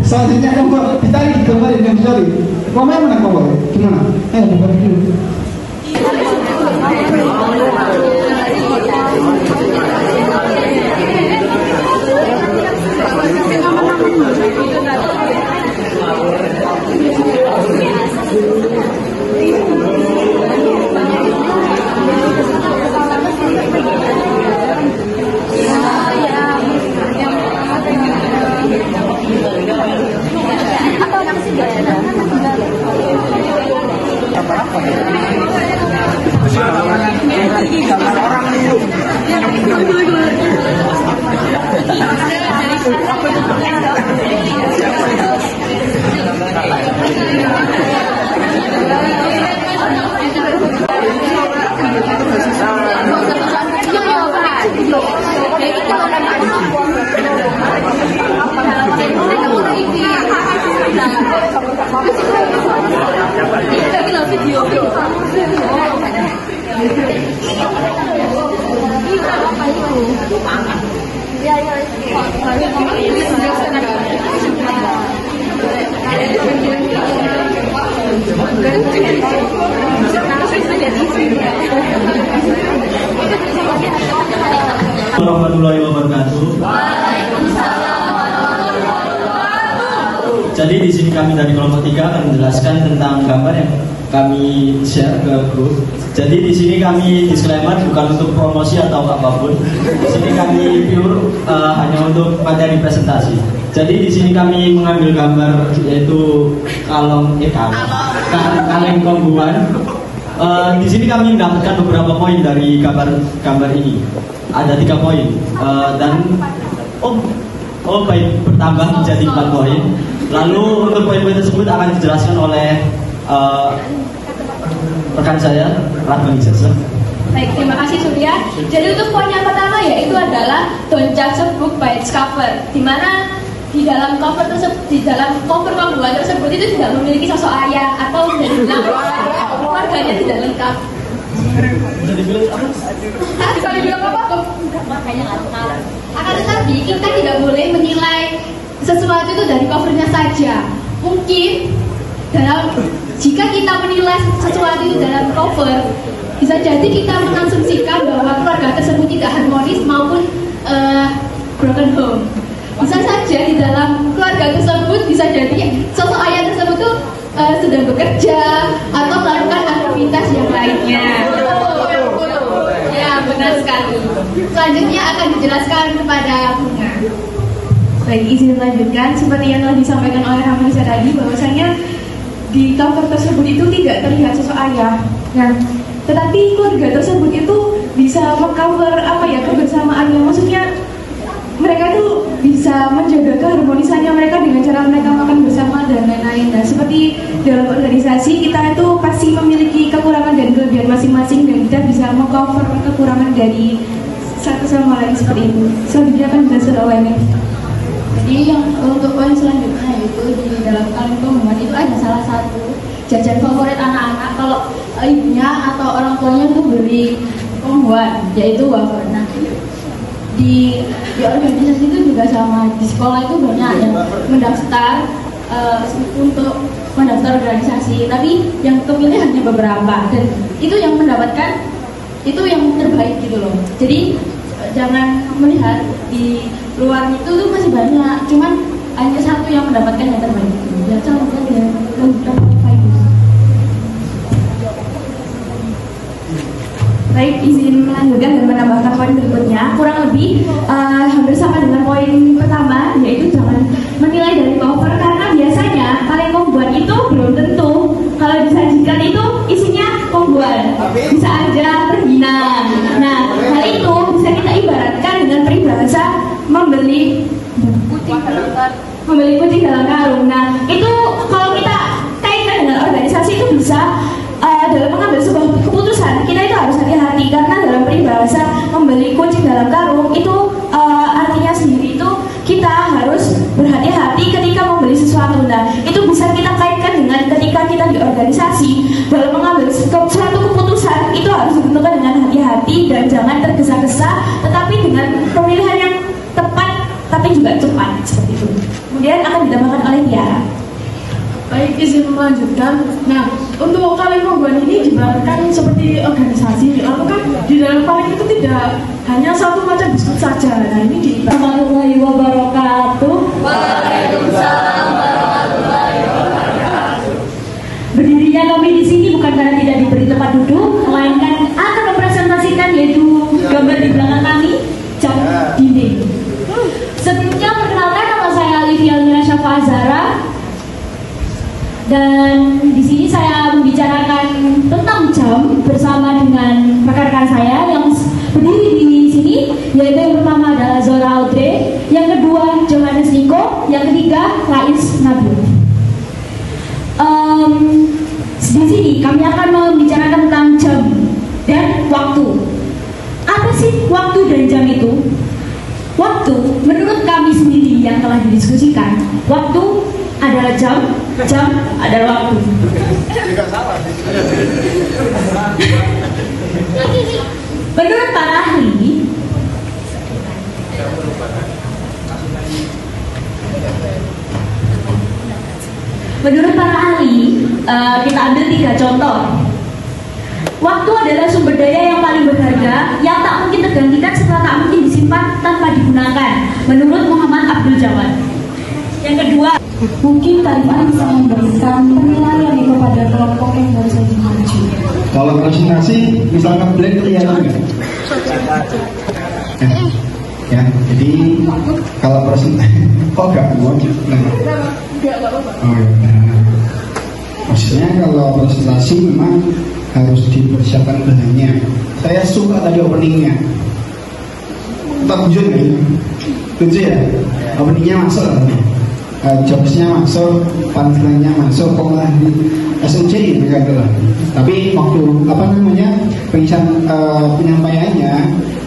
Selanjutnya kamu ditarik kembali dengan sorry. Kamu mana kamu? Gimana? Bukan dulu. Warahmatullahi wabarakatuh. Jadi di sini kami dari kelompok 3 akan menjelaskan tentang gambar yang kami share ke grup. Jadi di sini kami disclaimer bukan untuk promosi atau apapun. Di sini kami pure hanya untuk materi presentasi. Jadi di sini kami mengambil gambar yaitu kaleng kongguan. Di sini kami mendapatkan beberapa poin dari gambar ini. Ada 3 poin dan baik bertambah menjadi 4 poin. Lalu untuk poin-poin tersebut akan dijelaskan oleh rekan saya, Radman Ijazah. Baik, terima kasih Surya. Jadi untuk poin yang pertama yaitu adalah Don't Judge a Book by its cover, di mana di dalam cover tersebut, di dalam cover pembuat tersebut itu tidak memiliki sosok ayah atau bisa dibilang keluarganya tidak lengkap. Bisa dibilang apa? Bisa dibilang apa? Makanya nggak tahu. Akan tetapi kita tidak boleh menilai sesuatu itu dari covernya saja. Mungkin jika kita menilai sesuatu itu dalam cover, bisa jadi kita mengasumsikan bahwa keluarga tersebut tidak harmonis maupun broken home. Bisa saja di dalam keluarga tersebut bisa jadi sosok ayah tersebut tuh sedang bekerja atau melakukan aktivitas yang lainnya. Ya, benar sekali. Selanjutnya akan dijelaskan kepada Bunga. Baik, izin melanjutkan seperti yang telah disampaikan oleh Hamzah tadi, bahwasanya di cover tersebut itu tidak terlihat sosok ayah. Nah, tetapi keluarga tersebut itu bisa mengcover kebersamaannya. Maksudnya mereka itu bisa menjaga keharmonisannya mereka dengan cara mereka makan bersama dan lain-lain. Nah, seperti dalam organisasi kita itu pasti memiliki kekurangan dan kelebihan masing-masing dan kita bisa mengcover kekurangan dari satu sama lain seperti itu. Selanjutnya akan dijelaskan oleh Nef. Jadi yang untuk poin selanjutnya yaitu di dalam kaleng pembuat itu ada salah satu jajan favorit anak-anak kalau ibunya atau orang tuanya itu beli pembuat, yaitu wafer. Nah, di organisasi itu juga sama, di sekolah itu banyak yang mendaftar untuk mendaftar organisasi, tapi yang kepilih hanya beberapa dan itu yang mendapatkan itu yang terbaik gitu loh. Jadi jangan melihat di luar itu tuh masih banyak, cuman hanya satu yang mendapatkan yang terbaik. Ya, contohnya dia Baik, izin melanjutkan dan menambahkan poin berikutnya. Kurang lebih hampir sama dengan poin pertama, yaitu jangan menilai dari cover, karena biasanya kaleng kombuan itu belum tentu kalau disajikan itu isinya kombuan, bisa aja terhina. Nah, hal itu bisa kita ibaratkan dengan peribahasa membeli kucing dalam karung. Nah, itu kalau kita kaitkan dengan organisasi itu bisa dalam mengambil sebuah keputusan kita itu harus hati-hati, karena dalam peribahasa membeli kucing dalam karung itu artinya sendiri itu kita harus berhati-hati ketika membeli sesuatu. Nah, itu bisa kita kaitkan dengan ketika kita di organisasi dalam mengambil suatu keputusan itu harus ditentukan dengan hati-hati dan jangan tergesa-gesa, tetapi dengan pemilihan yang tepat tapi juga cepat seperti itu. Kemudian akan ditambahkan oleh Tiara. Baik, izin melanjutkan. Nah, untuk kaleng kombuan ini dibaharkan seperti organisasi. Apakah di dalam kaleng itu tidak hanya satu macam biskuit saja? Nah, ini di warahmatullahi wabarakatuh. Waalaikumsalam warahmatullahi wabarakatuh. Berdirinya kami di sini bukan karena tidak diberi tempat duduk, melainkan akan mempresentasikan yaitu gambar di belakang kami, jam dinding. Sebelumnya perkenalkan, nama saya Alivia Almira Syafa Azhara. Dan di sini saya membicarakan tentang jam bersama dengan rekan-rekan saya yang berdiri di sini, yaitu yang pertama adalah Zora Audrey, yang kedua Johannes Niko, yang ketiga Lais Nabil. Di sini kami akan membicarakan tentang jam dan waktu. Apa sih waktu dan jam itu? Waktu, menurut kami sendiri yang telah didiskusikan, waktu adalah jam, jam adalah waktu. Menurut para ahli, kita ambil 3 contoh. Waktu adalah sumber daya yang paling berharga yang tak mungkin tergantikan serta tak mungkin disimpan tanpa digunakan, menurut Muhammad Abdul Jawad. Yang kedua, mungkin tadi bisa memberikan penilaian kepada kelompok yang baru saja maju. Kalau presentasi misalkan blank kelihatan nggak? Ya, jadi kalau presentasi kok nggak mau? Oh ya. Maksudnya kalau presentasi memang harus dipersiapkan bahannya. Saya suka tadi openingnya. Tak bujur nggak? Tujuh ya? Openingnya masuk, jokesnya masuk, punchline-nya masuk, pokoknya SUJ ini kan lah. Tapi waktu penyampaiannya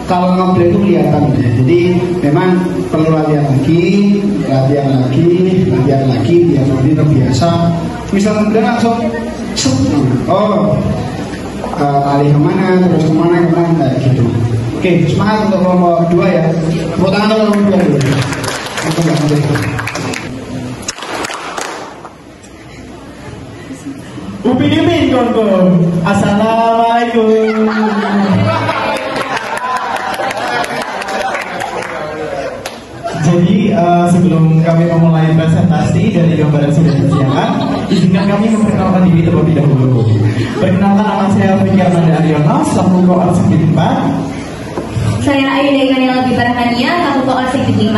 kalau ngobrol itu kelihatan ya. Jadi memang perlu latihan lagi biar nanti terbiasa. Misalnya udah langsung alih kemana terus kemana kayak gitu. Oke, semangat untuk kelompok kedua ya. Tepuk tangan untuk kelompok kedua dulu. Upin kawan-kawan. Assalamualaikum. Jadi sebelum kami memulai presentasi dari gambar yang sudah disediakan, izinkan kami memperkenalkan diri terlebih dahulu. Perkenalkan, nama saya Vicky Armanda Aryono, selaku Koarsek 4. Saya Aida Ikanila Bibarahania, selaku Koarsek 5.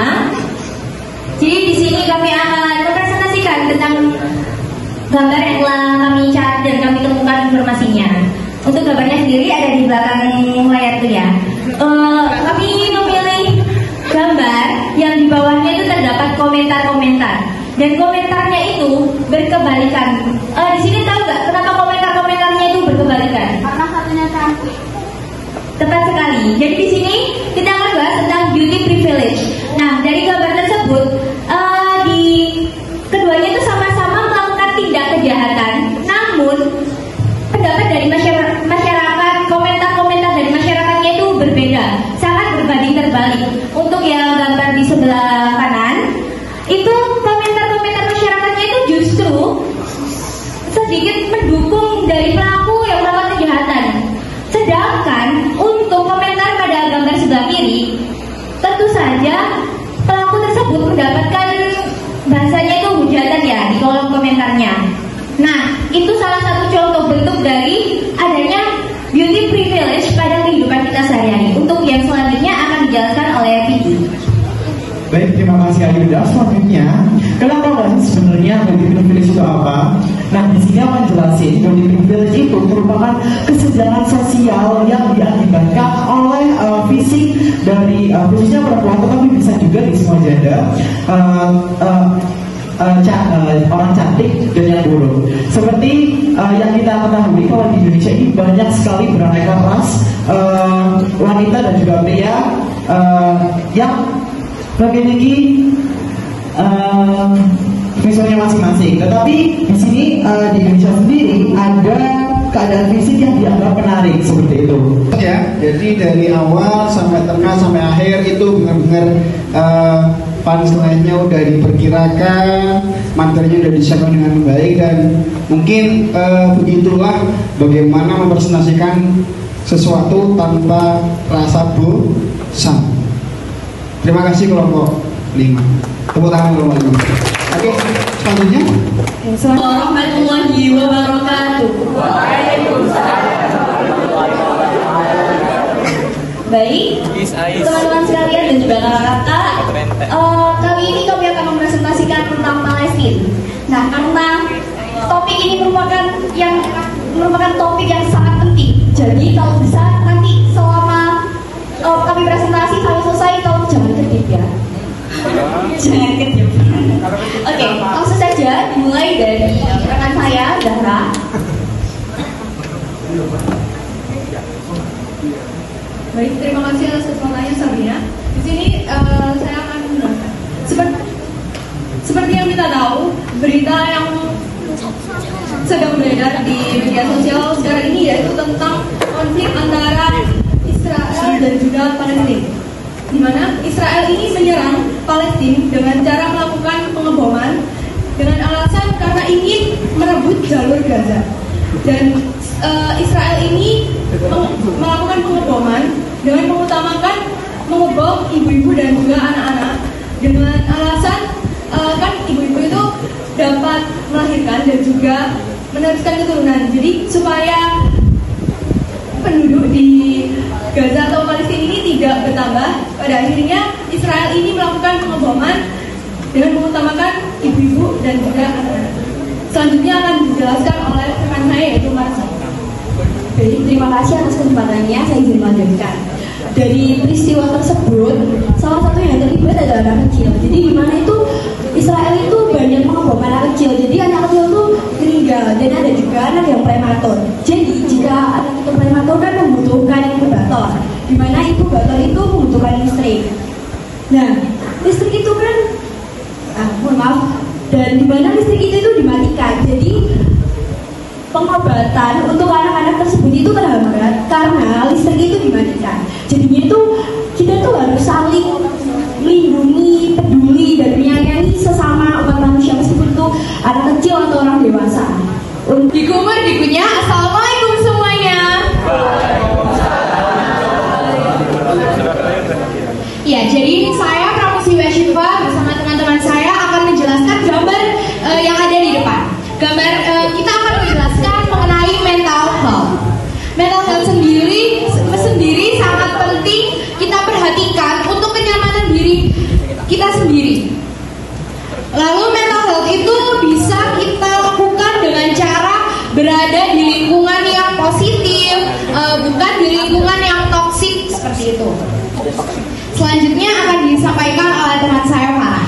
Jadi di sini kami akan mempresentasikan tentang gambar yang telah kami cari dan kami temukan informasinya. Untuk gambarnya sendiri ada di belakang layar itu ya. Kami memilih gambar yang di bawahnya itu terdapat komentar-komentar dan komentarnya itu berkebalikan. Di sini tahu nggak kenapa komentar-komentarnya itu berkebalikan? Karena satunya cantik. Tepat sekali. Jadi di sini kita akan bahas tentang beauty privilege. Nah, dari gambar tersebut di keduanya itu sama-sama melakukan tindak kejahatan, namun pendapat dari masyarakat, komentar-komentar dari masyarakatnya itu berbeda, sangat berbanding terbalik. Untuk yang gambar di sebelah kanan, itu komentar-komentar masyarakatnya itu justru sedikit mendukung dari pelaku yang melakukan kejahatan. Sedangkan untuk komentar pada gambar sebelah kiri, tentu saja pelaku tersebut mendapatkan bahasanya itu hujatan ya di kolom komentarnya. Nah, itu salah satu contoh bentuk dari adanya beauty privilege pada kehidupan kita sehari-hari. Untuk yang selanjutnya akan dijelaskan oleh Vicky. Baik, terima kasih Ayuda. Selanjutnya, kalian tahu kan sebenarnya beauty privilege itu apa? Nah, di sini akan jelasin beauty privilege itu merupakan kesenjangan sosial yang diakibatkan oleh fisik dari khususnya perempuan, tetapi bisa juga di semua gender. Orang cantik dan yang buruk. Seperti yang kita ketahui kalau di Indonesia ini banyak sekali beraneka ras wanita dan juga pria yang memiliki visualnya masing-masing. Tetapi di sini di Indonesia sendiri ada keadaan fisik yang dianggap menarik seperti itu. Ya, jadi dari awal sampai tengah sampai akhir itu benar-benar punchline-nya udah diperkirakan, materinya udah disiapkan dengan baik, dan mungkin begitulah bagaimana mempresentasikan sesuatu tanpa rasa bosan. Terima kasih kelompok 5. Tepuk tangan kelompok 5. Oke, selanjutnya. Assalamualaikum warahmatullahi wabarakatuh. Baik, teman-teman sekalian dan juga kakak-kakak, kali ini kami akan mempresentasikan tentang Palestina. Nah, karena topik ini merupakan topik yang sangat penting. Jadi kalau bisa nanti selama kami presentasi sampai selesai, tolong jangan kedip ya. Jangan kedip. Oke, langsung saja dimulai dari rekan saya, Zahra. Baik, terima kasih atas kesempatannya Sabrina. Di sini saya akan menerangkan. Seperti yang kita tahu, berita yang sedang beredar di media sosial sekarang ini yaitu tentang konflik antara Israel dan juga Palestina. Di mana Israel ini menyerang Palestina dengan cara melakukan pengeboman dengan alasan karena ingin merebut jalur Gaza. Dan Israel ini melakukan pengeboman dengan mengutamakan mengebom ibu-ibu dan juga anak-anak dengan alasan kan ibu-ibu itu dapat melahirkan dan juga meneruskan keturunan. Jadi supaya penduduk di Gaza atau Palestina ini tidak bertambah. Pada akhirnya Israel ini melakukan pengeboman dengan mengutamakan ibu-ibu dan juga anak-anak. Selanjutnya akan dijelaskan oleh rekan saya yaitu Marsa. Baik, terima kasih atas kesempatannya. Saya izin melanjutkan. Dari peristiwa tersebut, salah satu yang terlibat adalah anak kecil. Jadi di mana itu Israel itu banyak mengebom anak kecil. Jadi anak kecil itu meninggal dan ada juga anak yang prematur. Jadi jika anak itu prematur kan membutuhkan inkubator, di mana inkubator itu membutuhkan listrik. Nah, listrik itu kan, mohon maaf, dan di mana listrik itu dimatikan. Jadi pengobatan untuk anak-anak tersebut itu terhambat karena listrik itu dimatikan. Jadinya itu kita tuh harus saling melindungi, peduli, dan menyayangi sesama umat manusia meskipun itu anak kecil atau orang dewasa. Dikumur dikunyah. Assalamualaikum semuanya. Ya, jadi saya Pramusiwa Syifa bersama teman-teman saya akan menjelaskan gambar yang ada di depan. Gambar kita akan menjelaskan mengenai mental health. Mental health sendiri sangat penting kita perhatikan untuk kenyamanan diri kita sendiri. Lalu mental health itu bisa kita lakukan dengan cara berada di lingkungan yang positif, bukan di lingkungan yang toksik seperti itu. Selanjutnya akan disampaikan oleh teman saya Farah.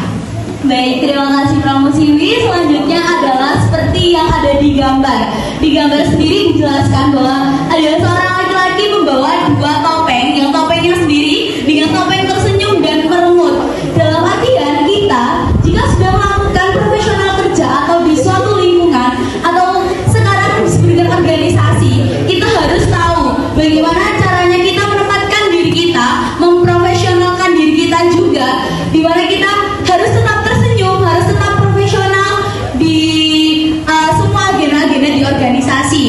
Baik, terima kasih Pramusiwi. Selanjutnya adalah seperti yang ada di gambar. Di gambar sendiri dijelaskan bahwa ada seorang laki-laki membawa dua topeng, yang topengnya sendiri dengan topeng tersenyum dan merengut. Dalam artian kita, jika sudah melakukan profesional kerja atau di suatu lingkungan atau sekarang disebut dengan organisasi, kita harus tahu bagaimana caranya kita menempatkan diri kita, memprofesionalkan diri kita juga, di mana kita harus tetap tersenyum, harus tetap profesional di semua agenda-agenda di organisasi.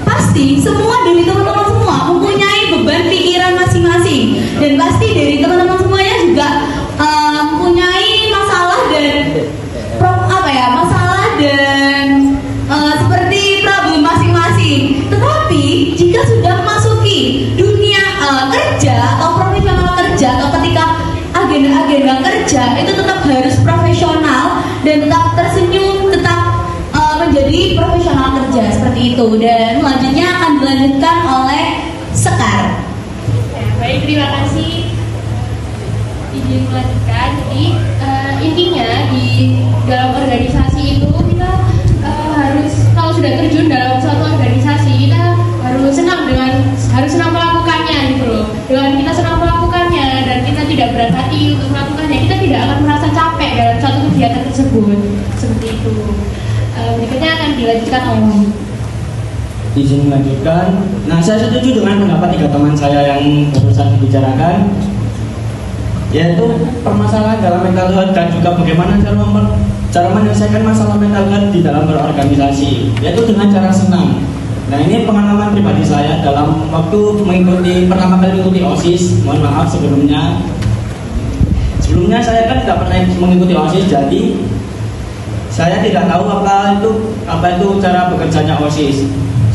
Pasti semua dari teman-teman semua mempunyai beban pikiran masing-masing, dan pasti dari teman-teman semuanya juga mempunyai masalah dan seperti problem masing-masing. Tetapi jika sudah memasuki dunia kerja atau profesional kerja atau ketika agenda-agenda kerja itu tetap harus profesional dan tetap tersenyum, tetap menjadi profesional kerja seperti itu. Dan selanjutnya akan dilanjutkan oleh Sekar. Baik, terima kasih. Izin melanjutkan. Jadi intinya di dalam organisasi itu kita harus, kalau sudah terjun dalam suatu organisasi, kita harus senang melakukannya gitu loh. Dengan kita senang melakukannya dan kita tidak berat hati untuk melakukannya, kita tidak akan merasa capek dalam suatu kegiatan tersebut. Seperti itu. Berikutnya akan dilanjutkan oleh Izin melanjutkan. Nah, saya setuju dengan pendapat tiga teman saya yang barusan dibicarakan, yaitu permasalahan dalam mental health dan juga bagaimana cara menyelesaikan masalah mental health di dalam berorganisasi, yaitu dengan cara senang. Nah, ini pengalaman pribadi saya dalam waktu pertama kali mengikuti OSIS. Mohon maaf sebelumnya saya kan tidak pernah mengikuti OSIS, jadi saya tidak tahu apa itu cara bekerjanya OSIS.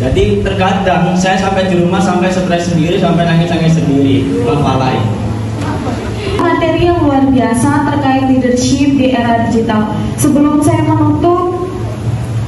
Jadi terkadang saya sampai di rumah sampai stres sendiri, sampai nangis-nangis sendiri, mempalai. Materi yang luar biasa terkait leadership di era digital. Sebelum saya menutup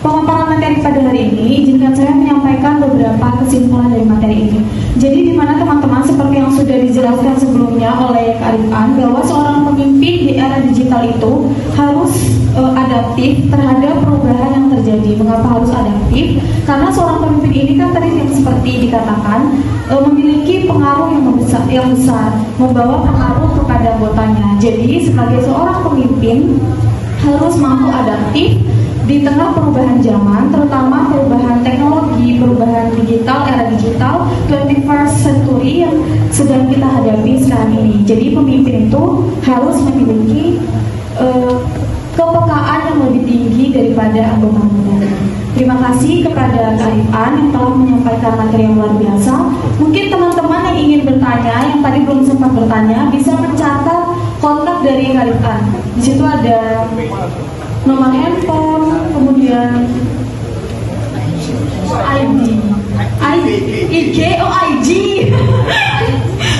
pemaparan materi pada hari ini, izinkan saya menyampaikan beberapa kesimpulan dari materi ini. Jadi di mana teman-teman seperti yang sudah dijelaskan sebelumnya oleh Kak Arifan, bahwa seorang pemimpin di era digital itu harus adaptif terhadap perubahan yang terjadi. Mengapa harus adaptif? Karena seorang pemimpin ini kan tadi yang seperti dikatakan memiliki pengaruh yang besar, membawa pengaruh kepada anggotanya. Jadi sebagai seorang pemimpin harus mampu adaptif di tengah perubahan zaman, terutama perubahan teknologi, perubahan digital, era digital 21st century yang sedang kita hadapi sekarang ini. Jadi pemimpin itu harus memiliki kepekaan yang lebih tinggi daripada anggota-anggotanya. Terima kasih kepada Kak Arifan yang telah menyampaikan materi yang luar biasa. Mungkin teman-teman yang ingin bertanya, yang tadi belum sempat bertanya, bisa mencatat kontak dari Kak Arifan. Di situ ada nomor handphone, kemudian IG, oh IG.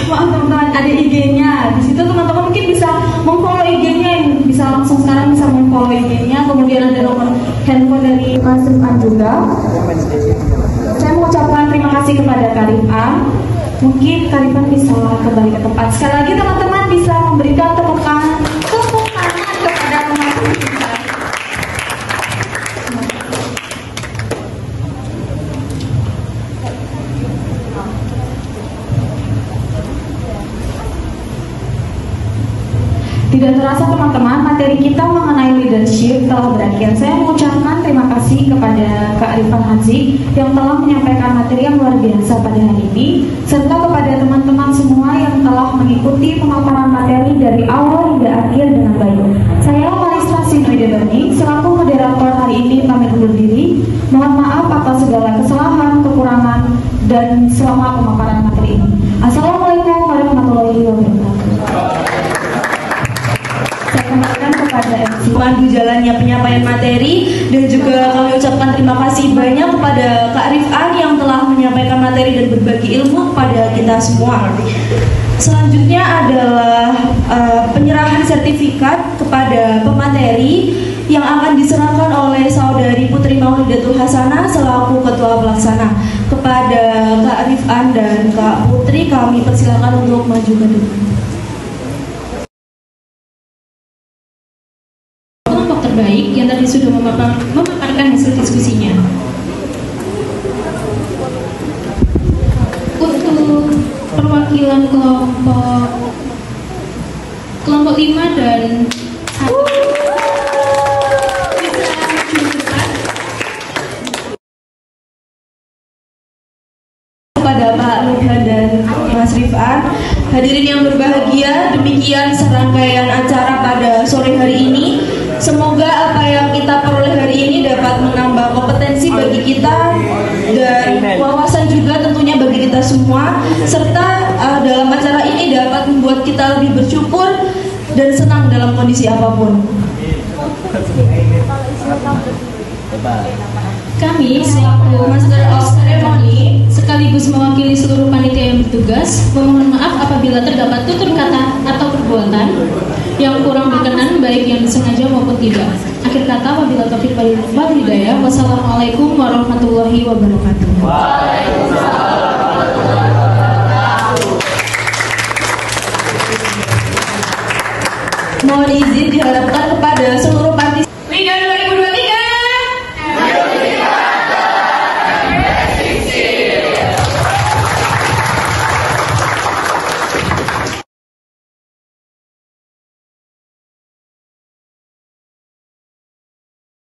Maaf teman-teman, ada IG-nya. Di situ teman-teman mungkin bisa memfollow IG-nya, bisa langsung sekarang bisa memfollow IG-nya. Kemudian ada nomor handphone dari Mas Rifan juga. Saya mengucapkan terima kasih kepada Kak Rifan. Mungkin Kak Rifan bisa kembali ke tempat. Sekali lagi teman-teman bisa memberikan tepuk tangan kepada teman-teman kita. Tidak terasa teman-teman, materi kita mengenai leadership telah berakhir. Saya mengucapkan terima kasih kepada Kak Rifan Haji yang telah menyampaikan materi yang luar biasa pada hari ini, serta kepada teman-teman semua yang telah mengikuti pemaparan materi dari awal hingga akhir dengan baik. Saya Marisa Sinwidani, selaku moderator hari ini pamit undur diri. Mohon maaf atas segala kesalahan, kekurangan, dan selama pemaparan materi ini. Assalamualaikum warahmatullahi wabarakatuh. Saya kembalikan kepada MC. Pandu jalannya penyampaian materi, dan juga kami ucapkan terima kasih banyak kepada Kak Rifan yang telah menyampaikan materi dan berbagi ilmu kepada kita semua. Selanjutnya adalah penyerahan sertifikat kepada pemateri yang akan diserahkan oleh Saudari Putri Maulidatul Hasanah selaku Ketua Pelaksana. Kepada Kak Rifan dan Kak Putri kami persilakan untuk maju ke depan. Terbaik yang tadi sudah memaparkan hasil diskusinya. Untuk perwakilan kelompok 5 dan kepada Pak Nurhan dan Mas Rifan. Hadirin yang berbahagia, demikian serangkaian acara pada sore hari ini. Semoga apa yang kita peroleh hari ini dapat menambah kompetensi bagi kita dan wawasan juga tentunya bagi kita semua, serta dalam acara ini dapat membuat kita lebih bersyukur dan senang dalam kondisi apapun. Kami selaku Master of Ceremony sekaligus mewakili seluruh panitia yang bertugas memohon maaf apabila terdapat tutur kata atau perbuatan yang kurang berkenan baik yang disengaja maupun tidak. Akhir kata, wabillahi taufiq wal hidayah. Wassalamualaikum warahmatullahi wabarakatuh. Mohon izin diharapkan